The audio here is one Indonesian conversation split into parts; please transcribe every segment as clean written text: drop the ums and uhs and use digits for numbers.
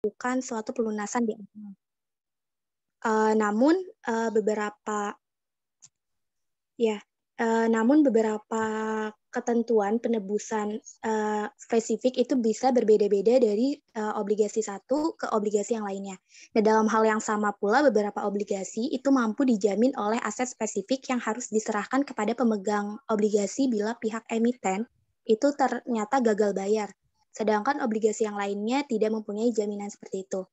melakukan suatu pelunasan di awal. Namun beberapa ketentuan penebusan spesifik itu bisa berbeda-beda dari obligasi satu ke obligasi yang lainnya. Dan dalam hal yang sama pula, beberapa obligasi itu mampu dijamin oleh aset spesifik yang harus diserahkan kepada pemegang obligasi bila pihak emiten itu ternyata gagal bayar. Sedangkan obligasi yang lainnya tidak mempunyai jaminan seperti itu.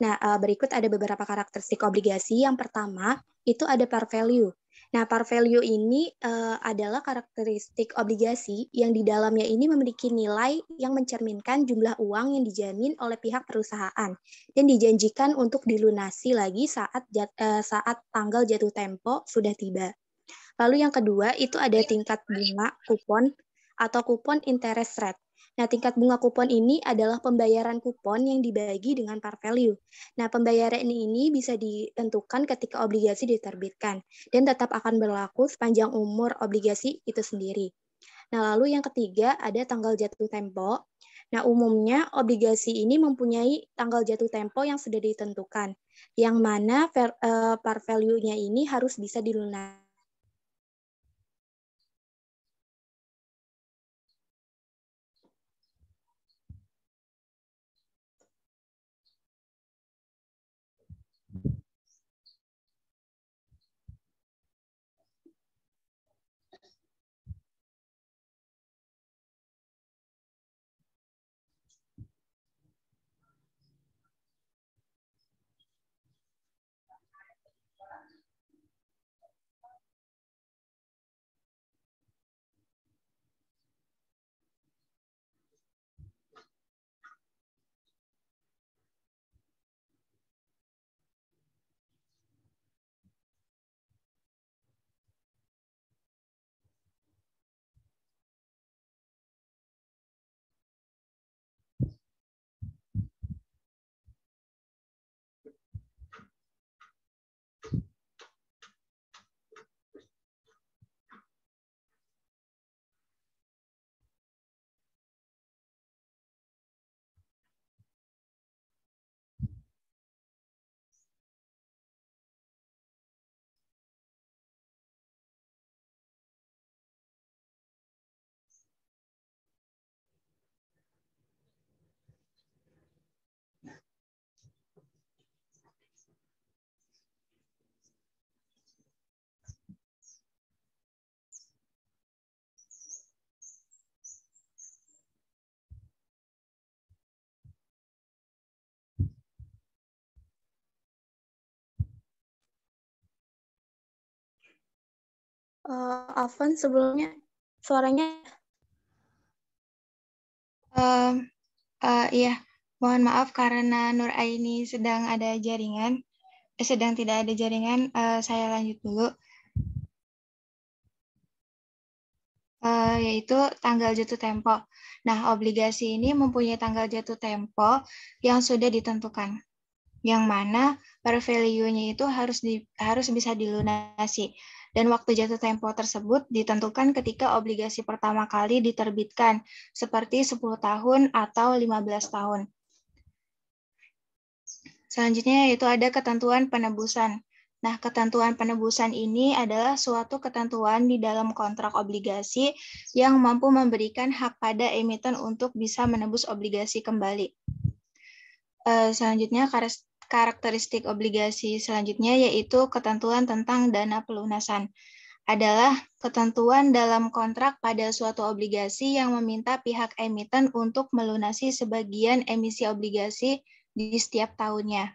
Nah, berikut ada beberapa karakteristik obligasi. Yang pertama, itu ada par value. Nah, par value ini adalah karakteristik obligasi yang di dalamnya ini memiliki nilai yang mencerminkan jumlah uang yang dijamin oleh pihak perusahaan dan dijanjikan untuk dilunasi lagi saat tanggal jatuh tempo sudah tiba. Lalu yang kedua, itu ada tingkat bunga kupon atau kupon interest rate. Nah, tingkat bunga kupon ini adalah pembayaran kupon yang dibagi dengan par value. Nah, pembayaran ini bisa ditentukan ketika obligasi diterbitkan dan tetap akan berlaku sepanjang umur obligasi itu sendiri. Nah, lalu yang ketiga ada tanggal jatuh tempo. Nah, umumnya obligasi ini mempunyai tanggal jatuh tempo yang sudah ditentukan, yang mana par value-nya ini harus bisa dilunasi. Afwan, sebelumnya suaranya. Iya, mohon maaf karena Nur Aini sedang tidak ada jaringan. Saya lanjut dulu. Yaitu tanggal jatuh tempo. Nah, obligasi ini mempunyai tanggal jatuh tempo yang sudah ditentukan, yang mana per value-nya itu harus bisa dilunasi. Dan waktu jatuh tempo tersebut ditentukan ketika obligasi pertama kali diterbitkan, seperti 10 tahun atau 15 tahun. Selanjutnya yaitu ada ketentuan penebusan. Nah, ketentuan penebusan ini adalah suatu ketentuan di dalam kontrak obligasi yang mampu memberikan hak pada emiten untuk bisa menebus obligasi kembali. Selanjutnya, karakteristik obligasi selanjutnya yaitu ketentuan tentang dana pelunasan. Adalah ketentuan dalam kontrak pada suatu obligasi yang meminta pihak emiten untuk melunasi sebagian emisi obligasi di setiap tahunnya.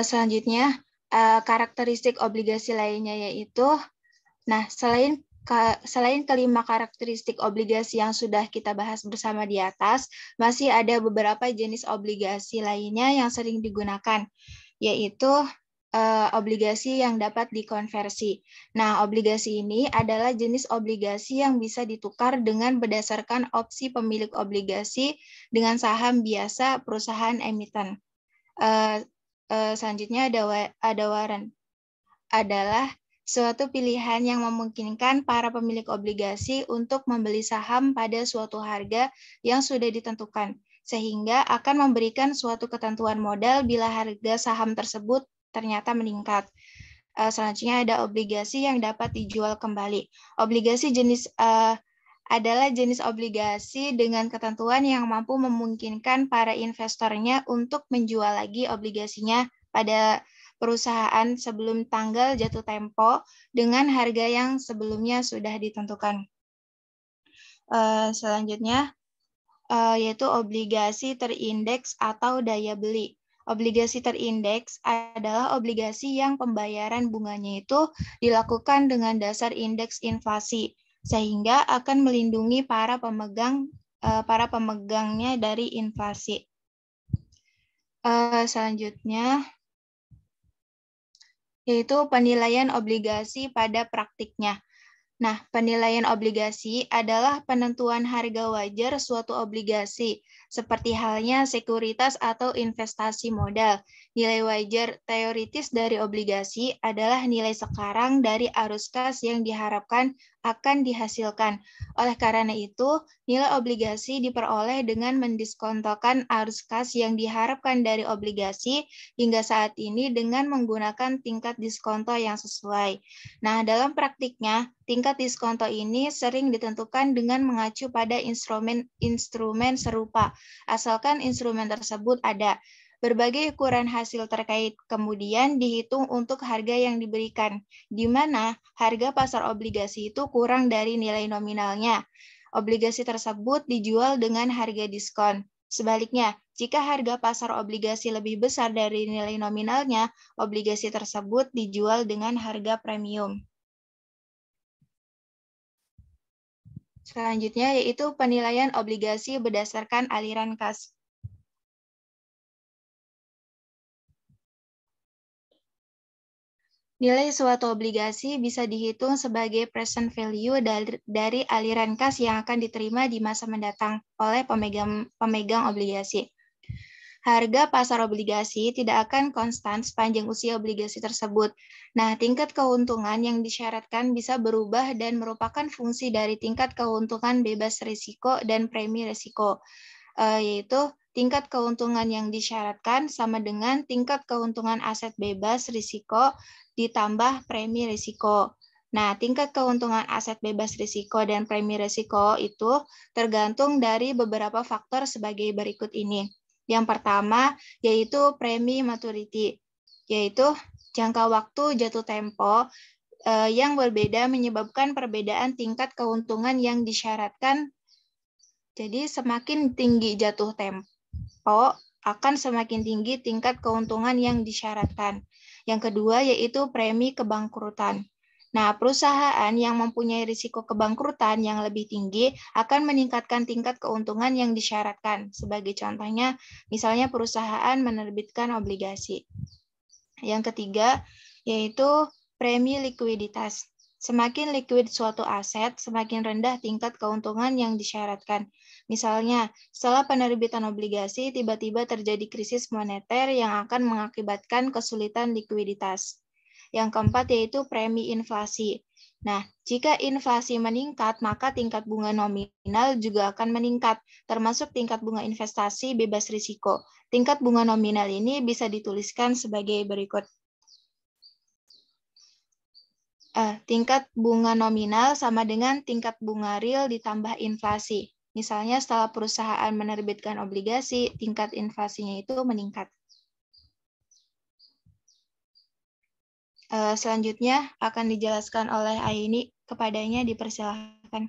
Selanjutnya, karakteristik obligasi lainnya yaitu, nah selain kelima karakteristik obligasi yang sudah kita bahas bersama di atas, masih ada beberapa jenis obligasi lainnya yang sering digunakan, yaitu obligasi yang dapat dikonversi. Nah, obligasi ini adalah jenis obligasi yang bisa ditukar dengan berdasarkan opsi pemilik obligasi dengan saham biasa perusahaan emiten. Selanjutnya ada warrant. Adalah suatu pilihan yang memungkinkan para pemilik obligasi untuk membeli saham pada suatu harga yang sudah ditentukan, sehingga akan memberikan suatu ketentuan modal bila harga saham tersebut ternyata meningkat. Selanjutnya ada obligasi yang dapat dijual kembali. Obligasi adalah jenis obligasi dengan ketentuan yang mampu memungkinkan para investornya untuk menjual lagi obligasinya pada perusahaan sebelum tanggal jatuh tempo dengan harga yang sebelumnya sudah ditentukan. Selanjutnya yaitu obligasi terindeks atau daya beli. Obligasi terindeks adalah obligasi yang pembayaran bunganya itu dilakukan dengan dasar indeks inflasi, sehingga akan melindungi para pemegangnya dari inflasi. Selanjutnya yaitu penilaian obligasi pada praktiknya. Nah, penilaian obligasi adalah penentuan harga wajar suatu obligasi, seperti halnya sekuritas atau investasi modal. Nilai wajar teoritis dari obligasi adalah nilai sekarang dari arus kas yang diharapkan akan dihasilkan. Oleh karena itu, nilai obligasi diperoleh dengan mendiskontokan arus kas yang diharapkan dari obligasi hingga saat ini dengan menggunakan tingkat diskonto yang sesuai. Nah, dalam praktiknya, tingkat diskonto ini sering ditentukan dengan mengacu pada instrumen serupa, asalkan instrumen tersebut ada. Berbagai ukuran hasil terkait kemudian dihitung untuk harga yang diberikan, di mana harga pasar obligasi itu kurang dari nilai nominalnya. Obligasi tersebut dijual dengan harga diskon. Sebaliknya, jika harga pasar obligasi lebih besar dari nilai nominalnya, obligasi tersebut dijual dengan harga premium. Selanjutnya yaitu penilaian obligasi berdasarkan aliran kas. Nilai suatu obligasi bisa dihitung sebagai present value dari aliran kas yang akan diterima di masa mendatang oleh pemegang obligasi. Harga pasar obligasi tidak akan konstan sepanjang usia obligasi tersebut. Nah, tingkat keuntungan yang disyaratkan bisa berubah dan merupakan fungsi dari tingkat keuntungan bebas risiko dan premi risiko, yaitu tingkat keuntungan yang disyaratkan sama dengan tingkat keuntungan aset bebas risiko ditambah premi risiko. Nah, tingkat keuntungan aset bebas risiko dan premi risiko itu tergantung dari beberapa faktor sebagai berikut ini. Yang pertama yaitu premi maturity, yaitu jangka waktu jatuh tempo yang berbeda menyebabkan perbedaan tingkat keuntungan yang disyaratkan. Jadi semakin tinggi jatuh tempo, akan semakin tinggi tingkat keuntungan yang disyaratkan. Yang kedua yaitu premi kebangkrutan. Nah, perusahaan yang mempunyai risiko kebangkrutan yang lebih tinggi akan meningkatkan tingkat keuntungan yang disyaratkan. Sebagai contohnya, misalnya perusahaan menerbitkan obligasi. Yang ketiga yaitu premi likuiditas. Semakin liquid suatu aset, semakin rendah tingkat keuntungan yang disyaratkan. Misalnya, setelah penerbitan obligasi, tiba-tiba terjadi krisis moneter yang akan mengakibatkan kesulitan likuiditas. Yang keempat yaitu premi inflasi. Nah, jika inflasi meningkat, maka tingkat bunga nominal juga akan meningkat, termasuk tingkat bunga investasi bebas risiko. Tingkat bunga nominal ini bisa dituliskan sebagai berikut. Tingkat bunga nominal sama dengan tingkat bunga real ditambah inflasi. Misalnya setelah perusahaan menerbitkan obligasi, tingkat inflasinya itu meningkat. Selanjutnya akan dijelaskan oleh Aini, kepadanya dipersilahkan.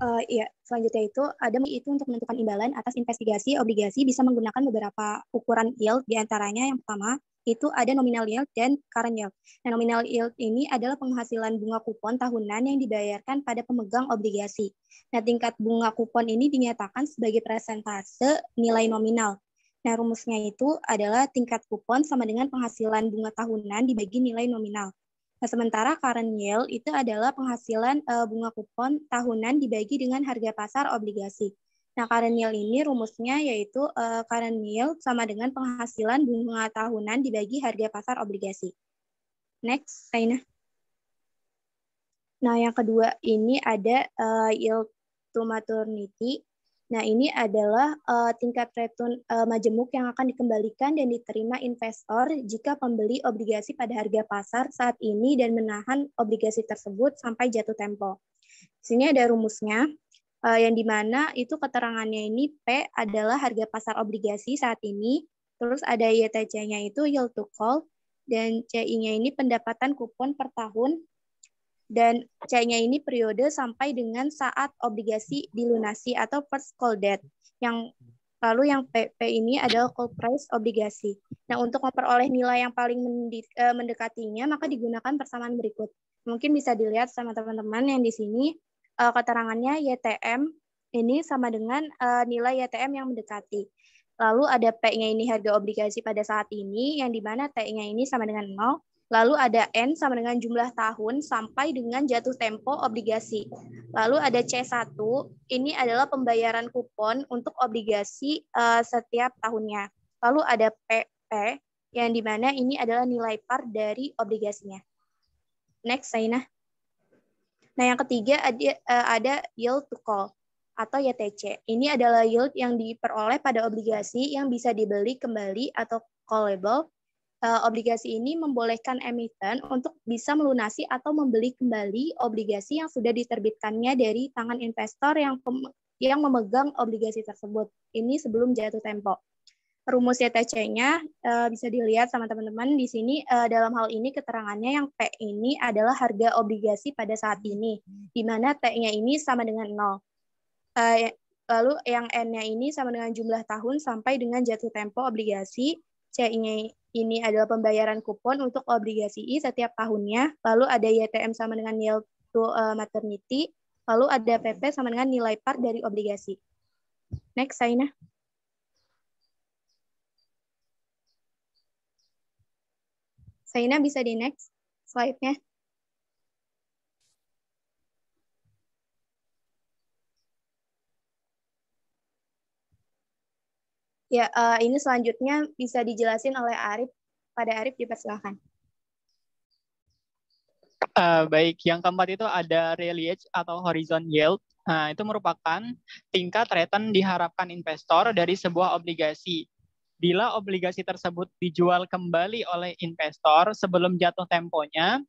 Iya, selanjutnya itu untuk menentukan imbalan atas investigasi obligasi bisa menggunakan beberapa ukuran yield, diantaranya yang pertama itu ada nominal yield dan current yield. Nah, nominal yield ini adalah penghasilan bunga kupon tahunan yang dibayarkan pada pemegang obligasi. Nah, tingkat bunga kupon ini dinyatakan sebagai persentase nilai nominal. Nah, rumusnya itu adalah tingkat kupon sama dengan penghasilan bunga tahunan dibagi nilai nominal. Nah, sementara current yield itu adalah penghasilan bunga kupon tahunan dibagi dengan harga pasar obligasi. Nah, current yield ini rumusnya yaitu current yield sama dengan penghasilan bunga tahunan dibagi harga pasar obligasi. Next, Saina. Nah, yang kedua ini ada yield to maturity. Nah, ini adalah tingkat return majemuk yang akan dikembalikan dan diterima investor jika pembeli obligasi pada harga pasar saat ini dan menahan obligasi tersebut sampai jatuh tempo. Di sini ada rumusnya, yang dimana itu keterangannya ini P adalah harga pasar obligasi saat ini, terus ada YTC-nya itu yield to call, dan CI-nya ini pendapatan kupon per tahun, dan C-nya ini periode sampai dengan saat obligasi dilunasi atau first call date. Lalu yang PP ini adalah call price obligasi. Nah, untuk memperoleh nilai yang paling mendekatinya, maka digunakan persamaan berikut. Mungkin bisa dilihat sama teman-teman yang di sini, keterangannya YTM ini sama dengan nilai YTM yang mendekati. Lalu ada P-nya ini harga obligasi pada saat ini, yang dimana T-nya ini sama dengan 0. Lalu ada N sama dengan jumlah tahun sampai dengan jatuh tempo obligasi. Lalu ada C1, ini adalah pembayaran kupon untuk obligasi setiap tahunnya. Lalu ada PP, yang dimana ini adalah nilai par dari obligasinya. Next, Saina. Nah, yang ketiga ada yield to call atau YTC. Ini adalah yield yang diperoleh pada obligasi yang bisa dibeli kembali atau callable. Obligasi ini membolehkan emiten untuk bisa melunasi atau membeli kembali obligasi yang sudah diterbitkannya dari tangan investor yang memegang obligasi tersebut. Ini sebelum jatuh tempo. Rumus YTC-nya bisa dilihat sama teman-teman di sini. Dalam hal ini keterangannya yang P ini adalah harga obligasi pada saat ini, di mana T-nya ini sama dengan 0. Lalu yang N-nya ini sama dengan jumlah tahun sampai dengan jatuh tempo obligasi. C-nya ini adalah pembayaran kupon untuk obligasi I setiap tahunnya. Lalu ada YTM sama dengan yield to maturity. Lalu ada PP sama dengan nilai par dari obligasi. Next, Saina. Saina bisa di next slide-nya. Ya, ini selanjutnya bisa dijelasin oleh Arif. Pada Arif dipersilakan. Baik, yang keempat itu ada reliance atau horizon yield. Itu merupakan tingkat return diharapkan investor dari sebuah obligasi. Bila obligasi tersebut dijual kembali oleh investor sebelum jatuh temponya,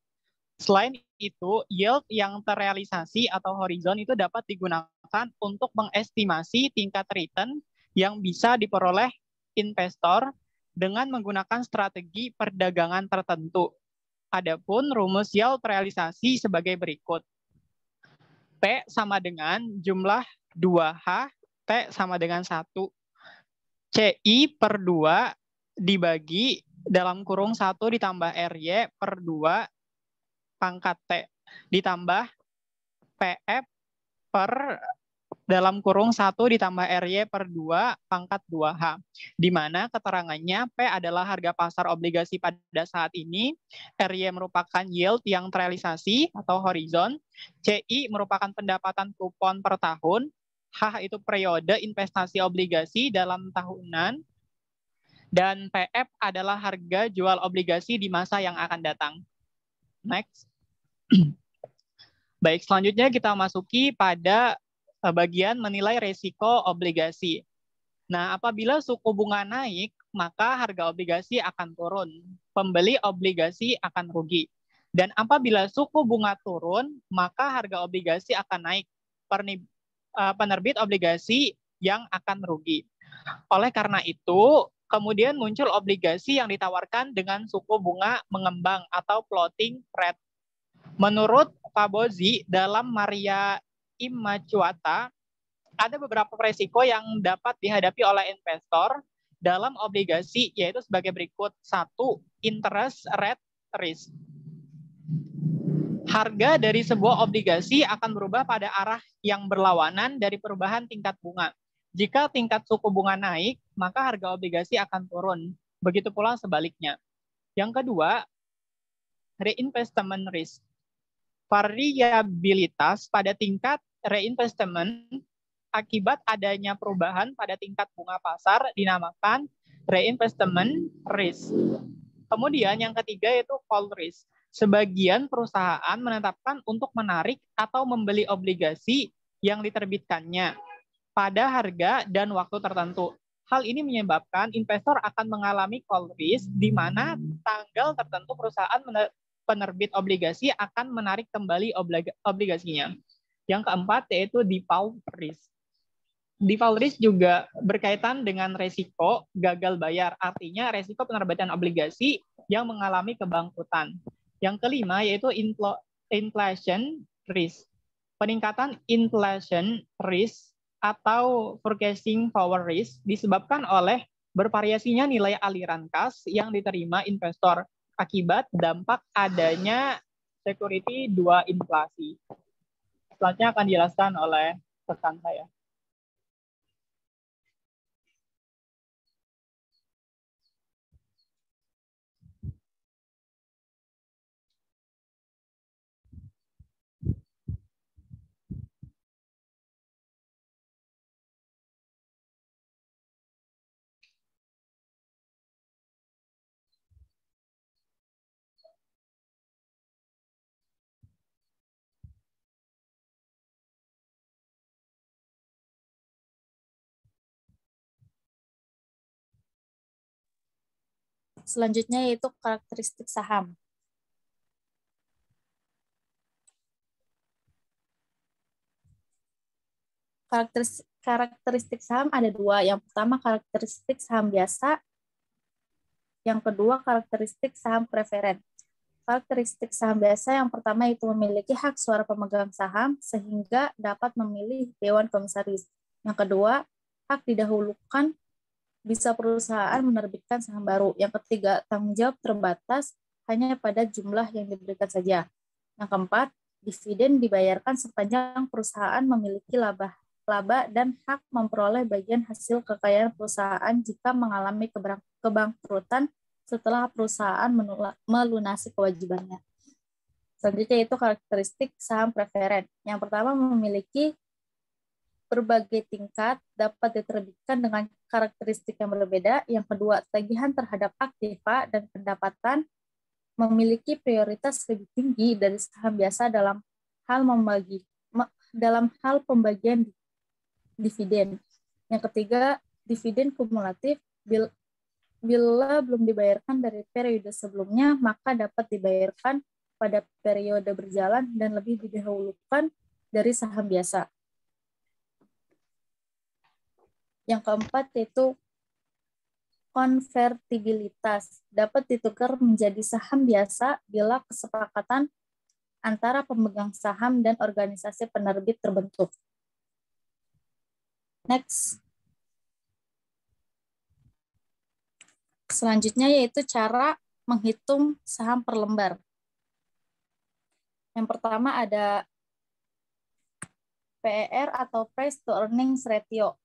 selain itu, yield yang terrealisasi atau horizon itu dapat digunakan untuk mengestimasi tingkat return yang bisa diperoleh investor dengan menggunakan strategi perdagangan tertentu. Adapun rumus yield realisasi sebagai berikut. P sama dengan jumlah 2H, T sama dengan 1. CI per 2 dibagi dalam kurung 1 ditambah RY per 2 pangkat T ditambah PF per dalam kurung 1 ditambah RY per 2 pangkat 2H. Di mana keterangannya P adalah harga pasar obligasi pada saat ini, RY merupakan yield yang terrealisasi atau horizon, CI merupakan pendapatan kupon per tahun, H itu periode investasi obligasi dalam tahunan, dan PF adalah harga jual obligasi di masa yang akan datang. Next. Baik, selanjutnya kita masuki pada bagian menilai resiko obligasi. Nah, apabila suku bunga naik, maka harga obligasi akan turun. Pembeli obligasi akan rugi. Dan apabila suku bunga turun, maka harga obligasi akan naik. Penerbit obligasi yang akan rugi. Oleh karena itu, kemudian muncul obligasi yang ditawarkan dengan suku bunga mengembang atau floating rate. Menurut Pak Bozi, dalam Maria Immacuata, ada beberapa risiko yang dapat dihadapi oleh investor dalam obligasi, yaitu sebagai berikut. 1. Interest rate risk. Harga dari sebuah obligasi akan berubah pada arah yang berlawanan dari perubahan tingkat bunga. Jika tingkat suku bunga naik, maka harga obligasi akan turun. Begitu pula sebaliknya. Yang kedua, reinvestment risk. Variabilitas pada tingkat reinvestment akibat adanya perubahan pada tingkat bunga pasar dinamakan reinvestment risk. Kemudian yang ketiga yaitu call risk. Sebagian perusahaan menetapkan untuk menarik atau membeli obligasi yang diterbitkannya pada harga dan waktu tertentu. Hal ini menyebabkan investor akan mengalami call risk di mana tanggal tertentu perusahaan penerbit obligasi akan menarik kembali obligasinya. Yang keempat yaitu default risk. Default risk juga berkaitan dengan resiko gagal bayar, artinya resiko penerbitan obligasi yang mengalami kebangkrutan. Yang kelima yaitu inflation risk. Peningkatan inflation risk atau purchasing power risk disebabkan oleh bervariasinya nilai aliran kas yang diterima investor akibat dampak adanya security 2 inflasi. Selanjutnya akan dijelaskan oleh rekan saya. Selanjutnya yaitu karakteristik saham. Karakteristik saham ada dua. Yang pertama karakteristik saham biasa. Yang kedua karakteristik saham preferen. Karakteristik saham biasa yang pertama itu memiliki hak suara pemegang saham sehingga dapat memilih dewan komisaris. Yang kedua, hak didahulukan bisa perusahaan menerbitkan saham baru. Yang ketiga, tanggung jawab terbatas hanya pada jumlah yang diberikan saja. Yang keempat, dividen dibayarkan sepanjang perusahaan memiliki laba dan hak memperoleh bagian hasil kekayaan perusahaan jika mengalami kebangkrutan setelah perusahaan melunasi kewajibannya. Selanjutnya itu karakteristik saham preferen. Yang pertama memiliki berbagai tingkat, dapat diterbitkan dengan karakteristik yang berbeda. Yang kedua, tagihan terhadap aktiva dan pendapatan memiliki prioritas lebih tinggi dari saham biasa dalam hal pembagian dividen. Yang ketiga, dividen kumulatif bila belum dibayarkan dari periode sebelumnya, maka dapat dibayarkan pada periode berjalan dan lebih didahulukan dari saham biasa. Yang keempat yaitu konvertibilitas, dapat ditukar menjadi saham biasa bila kesepakatan antara pemegang saham dan organisasi penerbit terbentuk. Next. Selanjutnya yaitu cara menghitung saham per lembar. Yang pertama ada PER atau Price to Earnings Ratio.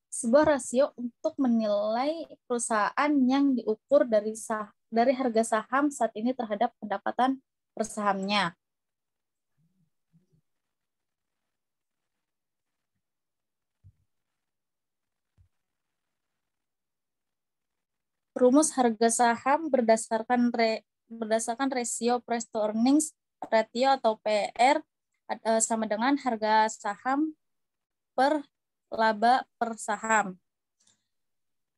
Sebuah rasio untuk menilai perusahaan yang diukur dari harga saham saat ini terhadap pendapatan per sahamnya. Rumus harga saham berdasarkan rasio price to earnings ratio atau PER sama dengan harga saham per laba per saham.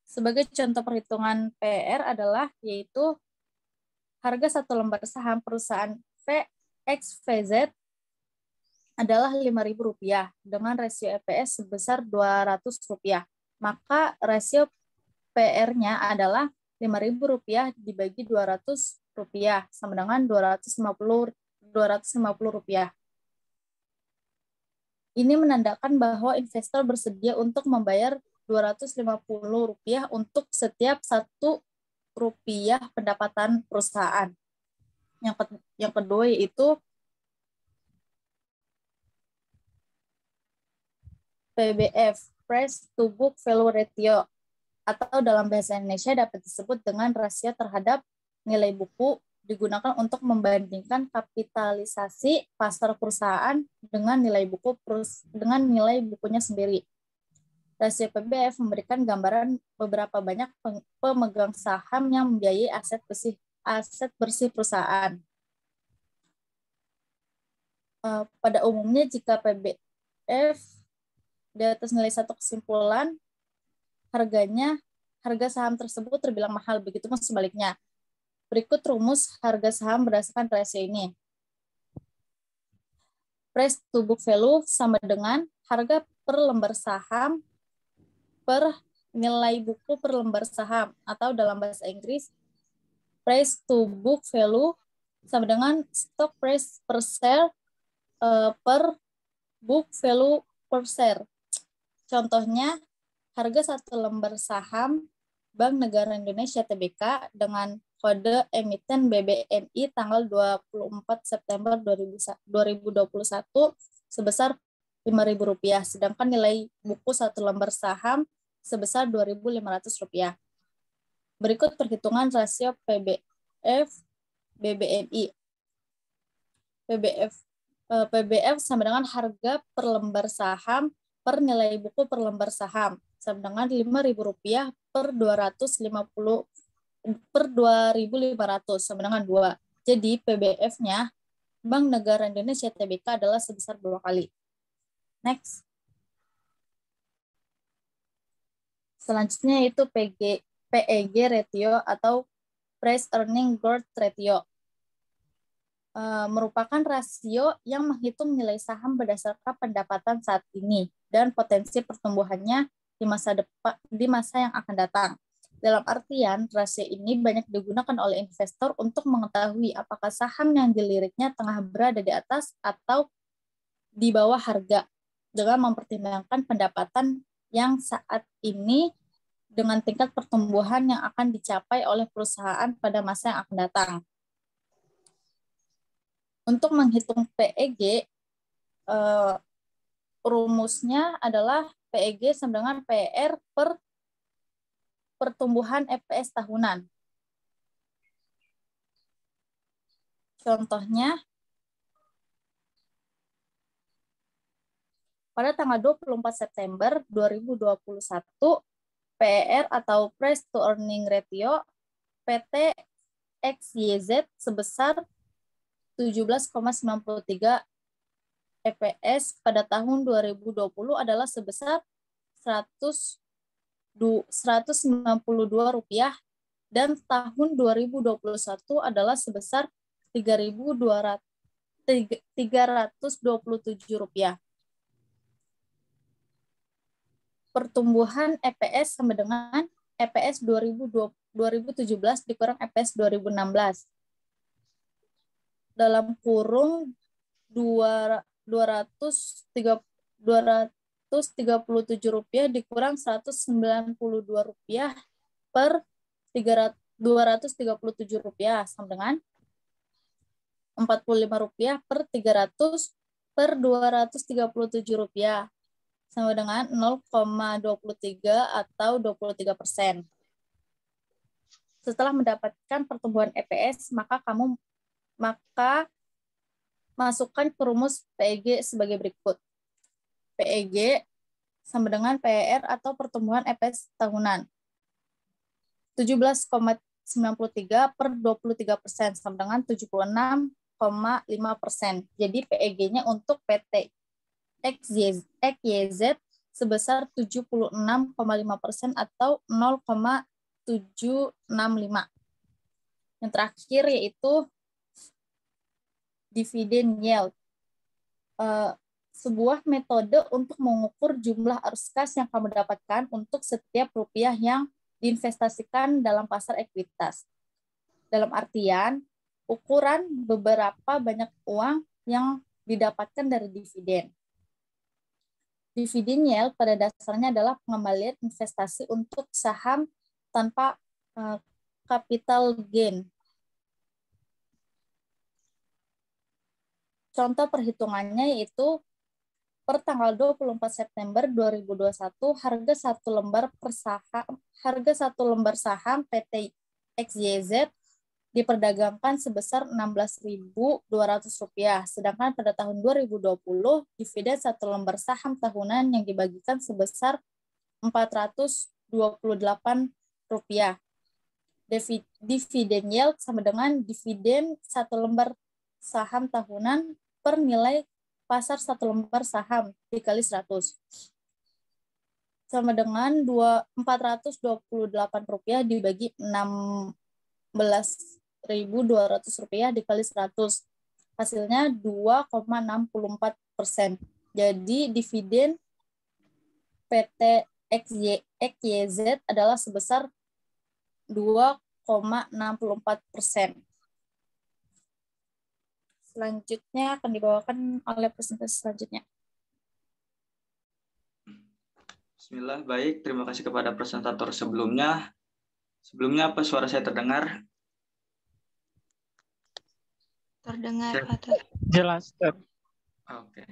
Sebagai contoh perhitungan PER adalah yaitu harga satu lembar saham perusahaan VXVZ adalah Rp5.000 dengan rasio EPS sebesar Rp200. Maka rasio PR-nya adalah Rp5.000 dibagi Rp200 sama dengan Rp250. Ini menandakan bahwa investor bersedia untuk membayar Rp250 untuk setiap Rp1 pendapatan perusahaan. Yang kedua yaitu PBF, Price to Book Value Ratio, atau dalam bahasa Indonesia dapat disebut dengan rasio terhadap nilai buku, digunakan untuk membandingkan kapitalisasi pasar perusahaan dengan nilai bukunya sendiri. Rasio PBF memberikan gambaran beberapa banyak pemegang saham yang membiayai aset bersih perusahaan. Pada umumnya jika PBF di atas nilai 1 kesimpulan, harga saham tersebut terbilang mahal, begitu pun sebaliknya. Berikut rumus harga saham berdasarkan rasio ini. Price to book value sama dengan harga per lembar saham per nilai buku per lembar saham, atau dalam bahasa Inggris, price to book value sama dengan stock price per share per book value per share. Contohnya, harga satu lembar saham Bank Negara Indonesia Tbk dengan kode emiten BBNI tanggal 24 September 2021 sebesar Rp5.000, sedangkan nilai buku satu lembar saham sebesar Rp2.500. Berikut perhitungan rasio PBF BBNI. PBF sama dengan harga per lembar saham per nilai buku per lembar saham sama dengan Rp5.000 per 2.500 sama dengan 2. Jadi PBF-nya Bank Negara Indonesia Tbk adalah sebesar 2 kali. Next. Selanjutnya itu PEG ratio atau Price Earning Growth Ratio. Merupakan rasio yang menghitung nilai saham berdasarkan pendapatan saat ini dan potensi pertumbuhannya di masa yang akan datang. Dalam artian, rasio ini banyak digunakan oleh investor untuk mengetahui apakah saham yang diliriknya tengah berada di atas atau di bawah harga, dengan mempertimbangkan pendapatan yang saat ini dengan tingkat pertumbuhan yang akan dicapai oleh perusahaan pada masa yang akan datang. Untuk menghitung PEG, rumusnya adalah PEG sama dengan PR per pertumbuhan EPS tahunan. Contohnya, pada tanggal 24 September 2021, PER atau Price to Earning Ratio PT XYZ sebesar 17,93 EPS pada tahun 2020 adalah sebesar Rp192 dan tahun 2021 adalah sebesar Rp327. Pertumbuhan EPS sama dengan EPS 2017 dikurang EPS 2016. Dalam kurung Rp237 dikurang Rp192 per Rp237 sama dengan Rp45 per 300 per Rp237 sama dengan 0,23 atau 23%. Setelah mendapatkan pertumbuhan EPS, maka masukkan ke rumus PEG sebagai berikut. PEG sama dengan PER atau pertumbuhan EPS tahunan. 17,93 per 23% sama dengan 76,5%. Jadi PEG-nya untuk PT XYZ sebesar 76,5% atau 0,765. Yang terakhir yaitu dividen yield. Sebuah metode untuk mengukur jumlah arus kas yang kamu dapatkan untuk setiap rupiah yang diinvestasikan dalam pasar ekuitas. Dalam artian, ukuran beberapa banyak uang yang didapatkan dari dividen. Dividen yield pada dasarnya adalah pengembalian investasi untuk saham tanpa capital gain. Contoh perhitungannya yaitu Per tanggal 24 September 2021, harga satu lembar saham PT XYZ diperdagangkan sebesar Rp16.200. Sedangkan pada tahun 2020, dividen satu lembar saham tahunan yang dibagikan sebesar Rp428. Dividen yield sama dengan dividen satu lembar saham tahunan per nilai pasar satu lembar saham dikali 100. Sama dengan Rp428 dibagi Rp16.200 dikali 100. Hasilnya 2,64%. Jadi dividen PT XYZ adalah sebesar 2,64%. Selanjutnya akan dibawakan oleh presentasi selanjutnya. Bismillah, baik. Terima kasih kepada presentator sebelumnya. Sebelumnya apa suara saya terdengar? Terdengar, Pak Tur. Jelas, Tur. Oke.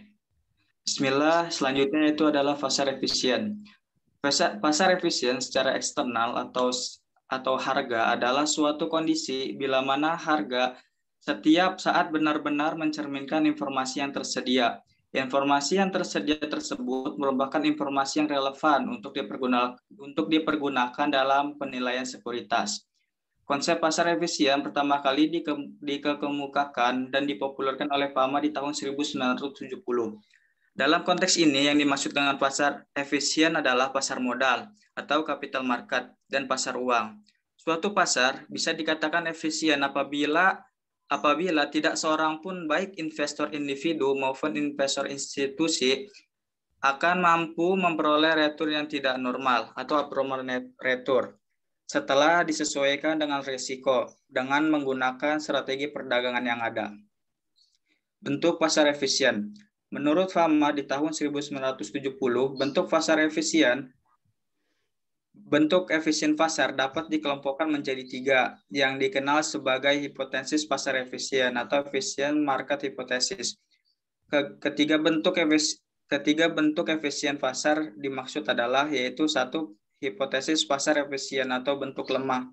Bismillah, selanjutnya itu adalah pasar efisien. Pasar efisien secara eksternal atau harga adalah suatu kondisi bila mana harga setiap saat benar-benar mencerminkan informasi yang tersedia. Informasi yang tersedia tersebut merupakan informasi yang relevan untuk dipergunakan dalam penilaian sekuritas. Konsep pasar efisien pertama kali dikemukakan dan dipopulerkan oleh PAMA di tahun 1970. Dalam konteks ini, yang dimaksud dengan pasar efisien adalah pasar modal atau capital market dan pasar uang. Suatu pasar bisa dikatakan efisien apabila tidak seorang pun baik investor individu maupun investor institusi akan mampu memperoleh return yang tidak normal atau abnormal return setelah disesuaikan dengan risiko dengan menggunakan strategi perdagangan yang ada. Bentuk pasar efisien. Menurut PAMA di tahun 1970, bentuk efisien pasar dapat dikelompokkan menjadi 3 yang dikenal sebagai hipotesis pasar efisien atau efficient market hypothesis. Ketiga bentuk efisien pasar dimaksud adalah yaitu 1. Hipotesis pasar efisien atau bentuk lemah,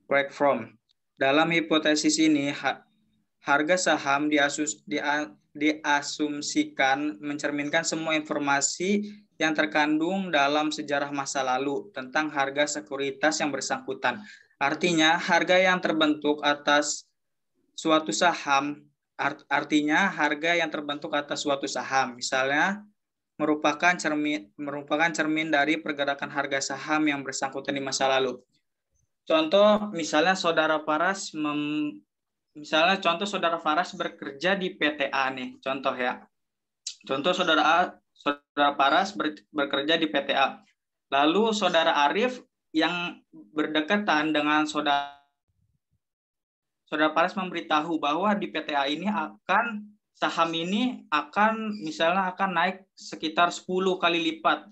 break from. Dalam hipotesis ini, harga saham diasumsikan mencerminkan semua informasi yang terkandung dalam sejarah masa lalu tentang harga sekuritas yang bersangkutan. Artinya, harga yang terbentuk atas suatu saham, misalnya merupakan cermin dari pergerakan harga saham yang bersangkutan di masa lalu. Contoh, misalnya saudara Faras bekerja di PTA nih, contoh ya. Contoh saudara Faras bekerja di PTA. Lalu saudara Arif yang berdekatan dengan saudara Faras memberitahu bahwa di PTA ini saham ini akan naik sekitar 10 kali lipat.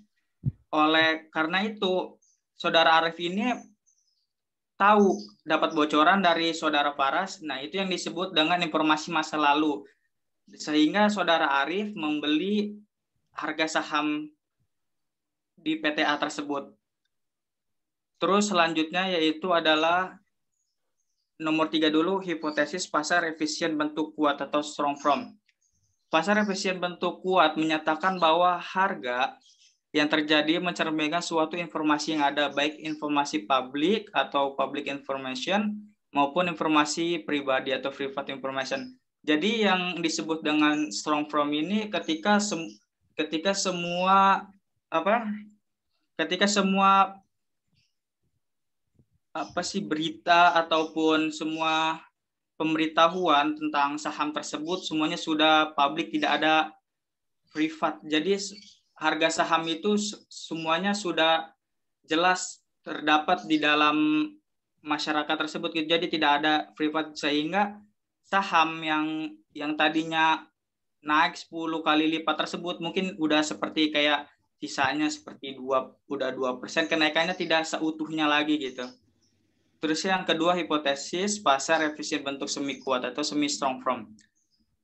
Karena itu saudara Arif ini dapat bocoran dari saudara Faras. Nah, itu yang disebut dengan informasi masa lalu. Sehingga saudara Arif membeli harga saham di PTA tersebut. Terus selanjutnya yaitu adalah nomor 3 dulu, hipotesis pasar efisien bentuk kuat atau strong from. Pasar efisien bentuk kuat menyatakan bahwa harga yang terjadi mencerminkan suatu informasi yang ada, baik informasi publik atau public information maupun informasi pribadi atau private information. Jadi yang disebut dengan strong from ini ketika semua berita ataupun semua pemberitahuan tentang saham tersebut semuanya sudah publik, tidak ada privat. Jadi harga saham itu semuanya sudah jelas terdapat di dalam masyarakat tersebut. Jadi tidak ada privat, sehingga saham yang tadinya naik 10 kali lipat tersebut mungkin udah seperti kayak sisanya seperti 2% kenaikannya tidak seutuhnya lagi gitu. Terus yang kedua, hipotesis pasar efisien bentuk semi kuat atau semi strong from.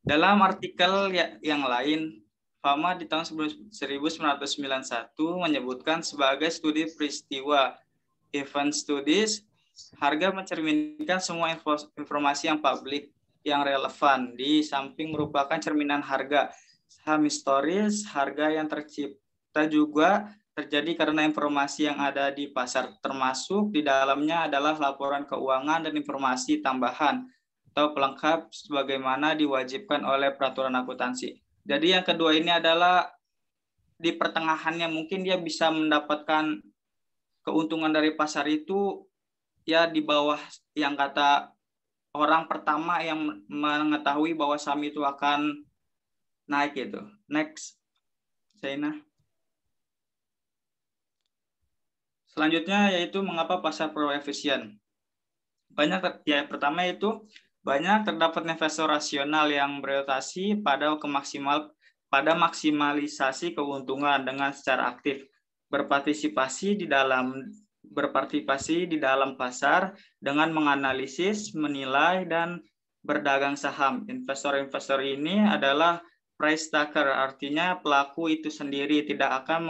Dalam artikel yang lain, Fama di tahun 1991 menyebutkan sebagai studi peristiwa, event studies. Harga mencerminkan semua informasi yang publik yang relevan, di samping merupakan cerminan harga. Saham historis, harga yang tercipta juga terjadi karena informasi yang ada di pasar, termasuk di dalamnya adalah laporan keuangan dan informasi tambahan atau pelengkap sebagaimana diwajibkan oleh peraturan akuntansi. Jadi yang kedua ini adalah di pertengahannya mungkin dia bisa mendapatkan keuntungan dari pasar itu ya di bawah yang kata orang pertama yang mengetahui bahwa saham itu akan naik gitu. Next, Zaina. Selanjutnya yaitu mengapa pasar pro-efisien. Pertama itu banyak terdapat investor rasional yang berorientasi pada maksimalisasi keuntungan dengan secara aktif berpartisipasi di dalam pasar dengan menganalisis, menilai, dan berdagang saham. Investor-investor ini adalah price taker, artinya pelaku itu sendiri tidak akan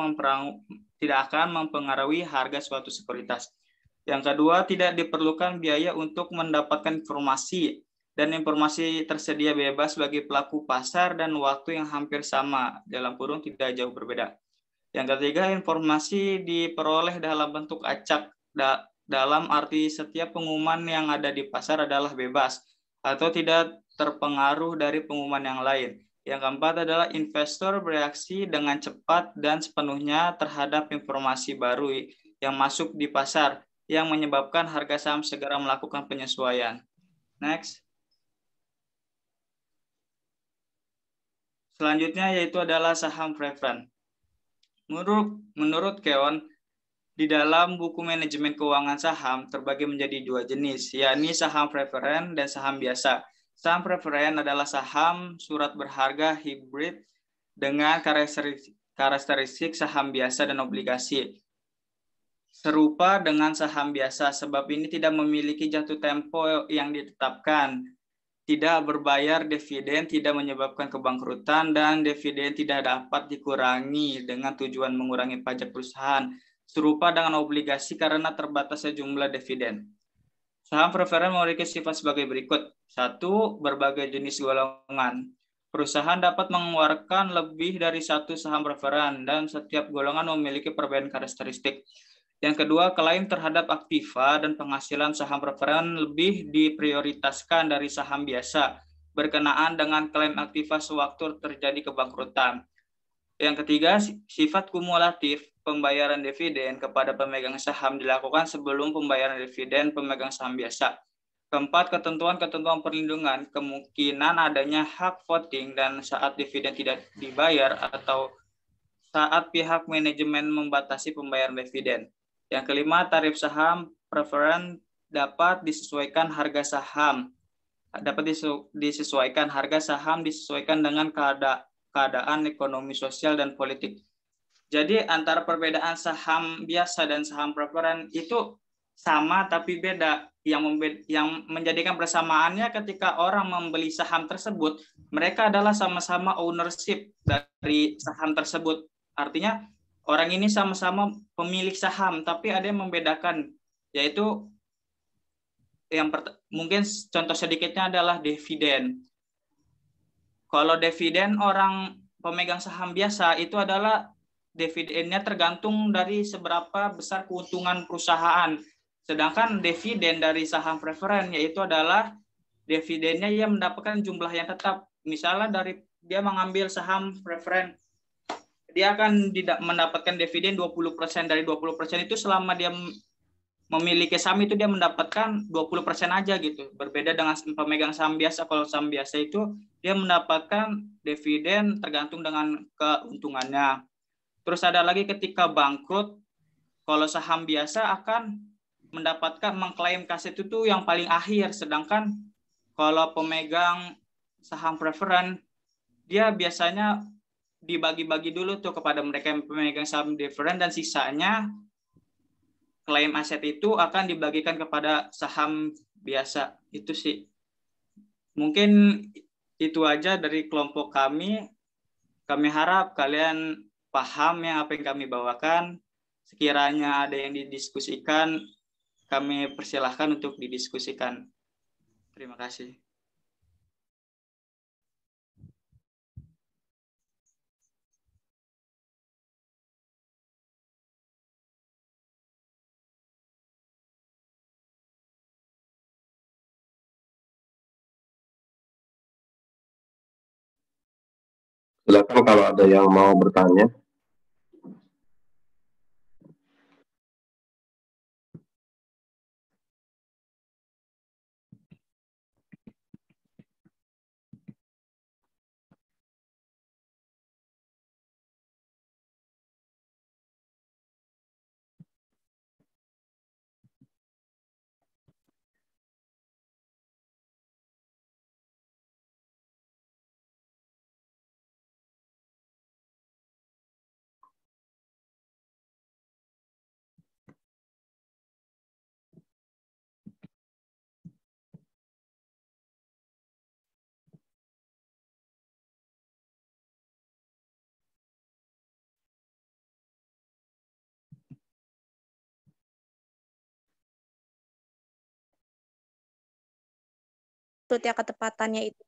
mempengaruhi harga suatu sekuritas. Yang kedua, tidak diperlukan biaya untuk mendapatkan informasi, dan informasi tersedia bebas bagi pelaku pasar dan waktu yang hampir sama, dalam kurung tidak jauh berbeda. Yang ketiga, informasi diperoleh dalam bentuk acak, dalam arti setiap pengumuman yang ada di pasar adalah bebas atau tidak terpengaruh dari pengumuman yang lain. Yang keempat adalah investor bereaksi dengan cepat dan sepenuhnya terhadap informasi baru yang masuk di pasar, yang menyebabkan harga saham segera melakukan penyesuaian. Next. Selanjutnya yaitu adalah saham preferen. Menurut Keon, di dalam buku manajemen keuangan saham terbagi menjadi dua jenis, yakni saham preferen dan saham biasa. Saham preferen adalah saham surat berharga hibrid dengan karakteristik saham biasa dan obligasi. Serupa dengan saham biasa, sebab ini tidak memiliki jatuh tempo yang ditetapkan, tidak berbayar dividen, tidak menyebabkan kebangkrutan, dan dividen tidak dapat dikurangi dengan tujuan mengurangi pajak perusahaan, serupa dengan obligasi karena terbatasnya jumlah dividen. Saham preferen memiliki sifat sebagai berikut. 1. Berbagai jenis golongan. Perusahaan dapat mengeluarkan lebih dari satu saham preferen, dan setiap golongan memiliki perbedaan karakteristik. Yang kedua, klaim terhadap aktiva dan penghasilan saham preferen lebih diprioritaskan dari saham biasa, berkenaan dengan klaim aktiva sewaktu terjadi kebangkrutan. Yang ketiga, sifat kumulatif pembayaran dividen kepada pemegang saham dilakukan sebelum pembayaran dividen pemegang saham biasa. Keempat, ketentuan-ketentuan perlindungan, kemungkinan adanya hak voting dan saat dividen tidak dibayar atau saat pihak manajemen membatasi pembayaran dividen. Yang kelima, tarif saham preferen dapat disesuaikan harga saham. Disesuaikan dengan keadaan ekonomi sosial dan politik. Jadi antara perbedaan saham biasa dan saham preferen itu sama tapi beda. Yang menjadikan persamaannya ketika orang membeli saham tersebut, mereka adalah sama-sama ownership dari saham tersebut. Artinya orang ini sama-sama pemilik saham, tapi ada yang membedakan, yaitu mungkin contoh sedikitnya adalah dividen. Kalau dividen orang pemegang saham biasa itu adalah dividennya tergantung dari seberapa besar keuntungan perusahaan. Sedangkan dividen dari saham preferen yaitu adalah dividennya yang mendapatkan jumlah yang tetap. Misalnya dia mengambil saham preferen, dia akan mendapatkan dividen 20%, dari 20% itu selama dia memiliki saham itu dia mendapatkan 20% aja gitu. Berbeda dengan pemegang saham biasa. Kalau saham biasa itu dia mendapatkan dividen tergantung dengan keuntungannya. Terus ada lagi ketika bangkrut, kalau saham biasa akan mengklaim kaset itu yang paling akhir, sedangkan kalau pemegang saham preferen dia biasanya dibagi-bagi dulu tuh kepada mereka yang pemegang saham preferen, dan sisanya klaim aset itu akan dibagikan kepada saham biasa. Itu sih. Mungkin itu aja dari kelompok kami. Kami harap kalian paham yang apa yang kami bawakan. Sekiranya ada yang didiskusikan, kami persilahkan untuk didiskusikan. Terima kasih. Silakan kalau ada yang mau bertanya. Maksudnya ketepatannya itu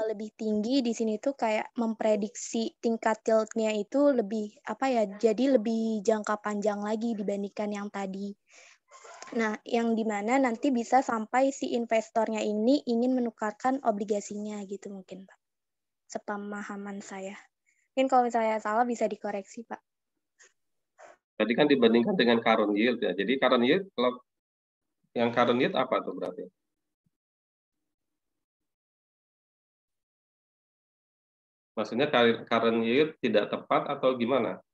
lebih tinggi di sini tuh kayak memprediksi tingkat yield-nya itu lebih apa ya, jadi lebih jangka panjang lagi dibandingkan yang tadi. Nah, yang dimana nanti bisa sampai si investornya ini ingin menukarkan obligasinya gitu mungkin, Pak. Sepemahaman saya. Mungkin kalau misalnya salah bisa dikoreksi, Pak. Tadi kan dibandingkan dengan current yield ya. Jadi current yield, kalau yang current yield apa tuh berarti? Maksudnya current yield tidak tepat atau gimana?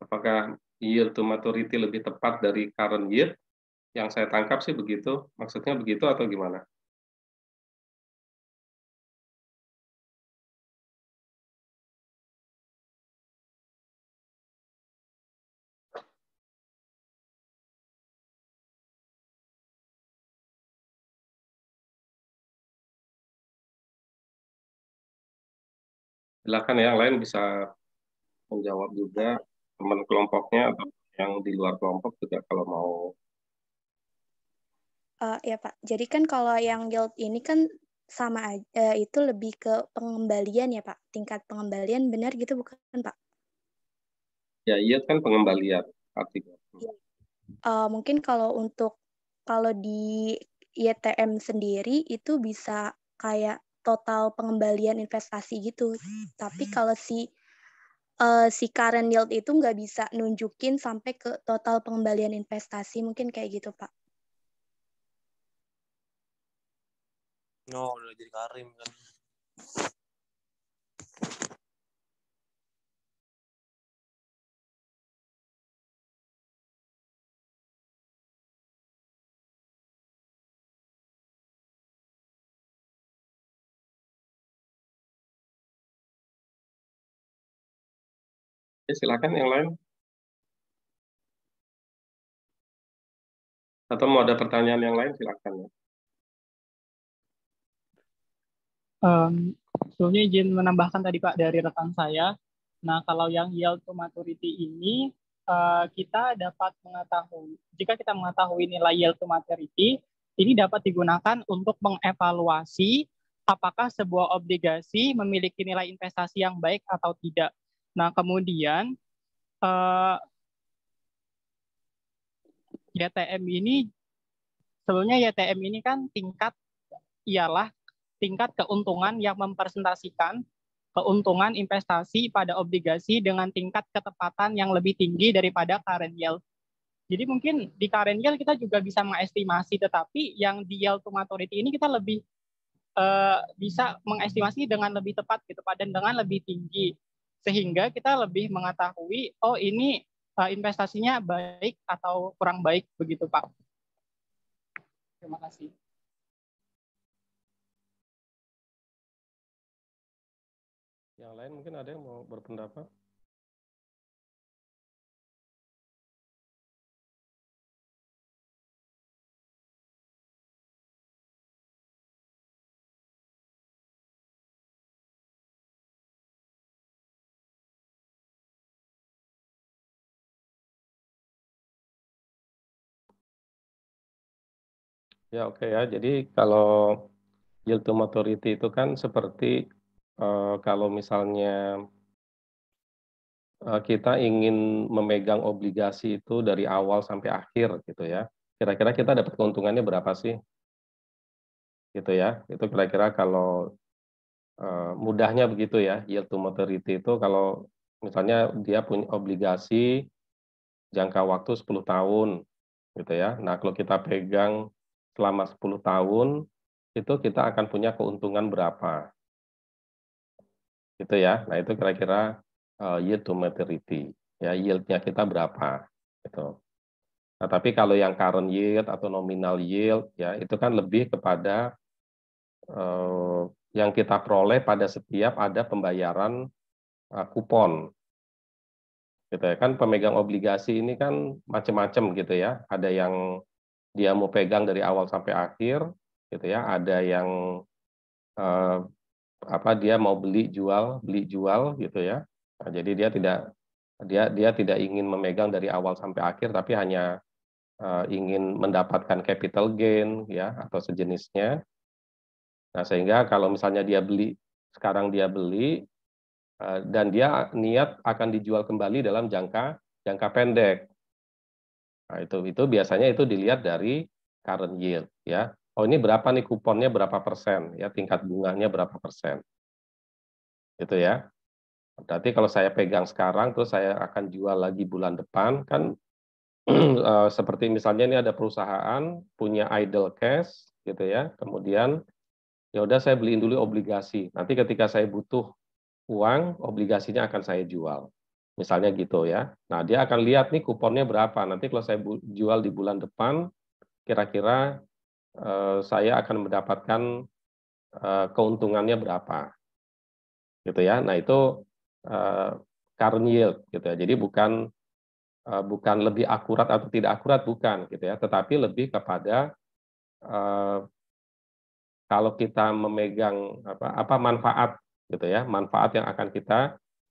Apakah yield to maturity lebih tepat dari current yield? Yang saya tangkap sih begitu. Maksudnya begitu atau gimana? Silakan yang lain bisa menjawab juga, teman kelompoknya atau yang di luar kelompok juga kalau mau. Ya Pak, jadi kan kalau yang yield ini kan sama aja, itu lebih ke pengembalian ya Pak, tingkat pengembalian benar gitu bukan Pak? Ya, yield kan pengembalian artinya. Mungkin kalau di YTM sendiri itu bisa kayak total pengembalian investasi gitu. Tapi kalau si current yield itu nggak bisa nunjukin sampai ke total pengembalian investasi, mungkin kayak gitu Pak. Oh, udah jadi Karim kan. Ya, silakan yang lain. Atau mau ada pertanyaan yang lain, silakan ya. Sebelumnya izin menambahkan tadi Pak dari rekan saya. Nah, kalau yang yield to maturity ini kita dapat mengetahui, jika kita mengetahui nilai yield to maturity, ini dapat digunakan untuk mengevaluasi apakah sebuah obligasi memiliki nilai investasi yang baik atau tidak. Nah, kemudian YTM ini, sebelumnya YTM ini kan ialah tingkat keuntungan yang mempresentasikan keuntungan investasi pada obligasi dengan tingkat ketepatan yang lebih tinggi daripada current yield. Jadi mungkin di current yield kita juga bisa mengestimasi, tetapi yang di yield to maturity ini kita lebih bisa mengestimasi dengan lebih tepat gitu Pak, dan dengan lebih tinggi. Sehingga kita lebih mengetahui, oh ini investasinya baik atau kurang baik begitu Pak. Terima kasih. Yang lain mungkin ada yang mau berpendapat? Ya, oke ya. Jadi kalau yield to maturity itu kan seperti kalau misalnya kita ingin memegang obligasi itu dari awal sampai akhir gitu ya. Kira-kira kita dapat keuntungannya berapa sih? Gitu ya. Itu kira-kira kalau mudahnya begitu ya, yield to maturity itu kalau misalnya dia punya obligasi jangka waktu 10 tahun gitu ya. Nah, kalau kita pegang selama 10 tahun itu kita akan punya keuntungan berapa gitu ya. Nah, itu kira-kira yield to maturity ya, yield-nya kita berapa gitu. Nah, tapi kalau yang current yield atau nominal yield ya itu kan lebih kepada yang kita peroleh pada setiap ada pembayaran kupon gitu ya. Kan pemegang obligasi ini kan macam-macam gitu ya. Ada yang dia mau pegang dari awal sampai akhir gitu ya. Ada yang eh, dia mau beli jual gitu ya. Nah, jadi dia tidak ingin memegang dari awal sampai akhir tapi hanya ingin mendapatkan capital gain ya atau sejenisnya. Nah, sehingga kalau misalnya sekarang dia beli dan dia niat akan dijual kembali dalam jangka pendek. Nah, itu biasanya itu dilihat dari current yield ya. Oh, ini berapa nih kuponnya berapa persen ya, tingkat bunganya berapa persen. Gitu ya. Berarti kalau saya pegang sekarang terus saya akan jual lagi bulan depan kan seperti misalnya ini ada perusahaan punya idle cash gitu ya. Kemudian ya udah saya beliin dulu obligasi. Nanti ketika saya butuh uang, obligasinya akan saya jual. Misalnya gitu ya. Nah, dia akan lihat nih kuponnya berapa. Nanti kalau saya jual di bulan depan, kira-kira saya akan mendapatkan keuntungannya berapa. Gitu ya. Nah, itu current yield gitu ya. Jadi bukan lebih akurat atau tidak akurat, bukan gitu ya. Tetapi lebih kepada kalau kita memegang apa manfaat gitu ya, manfaat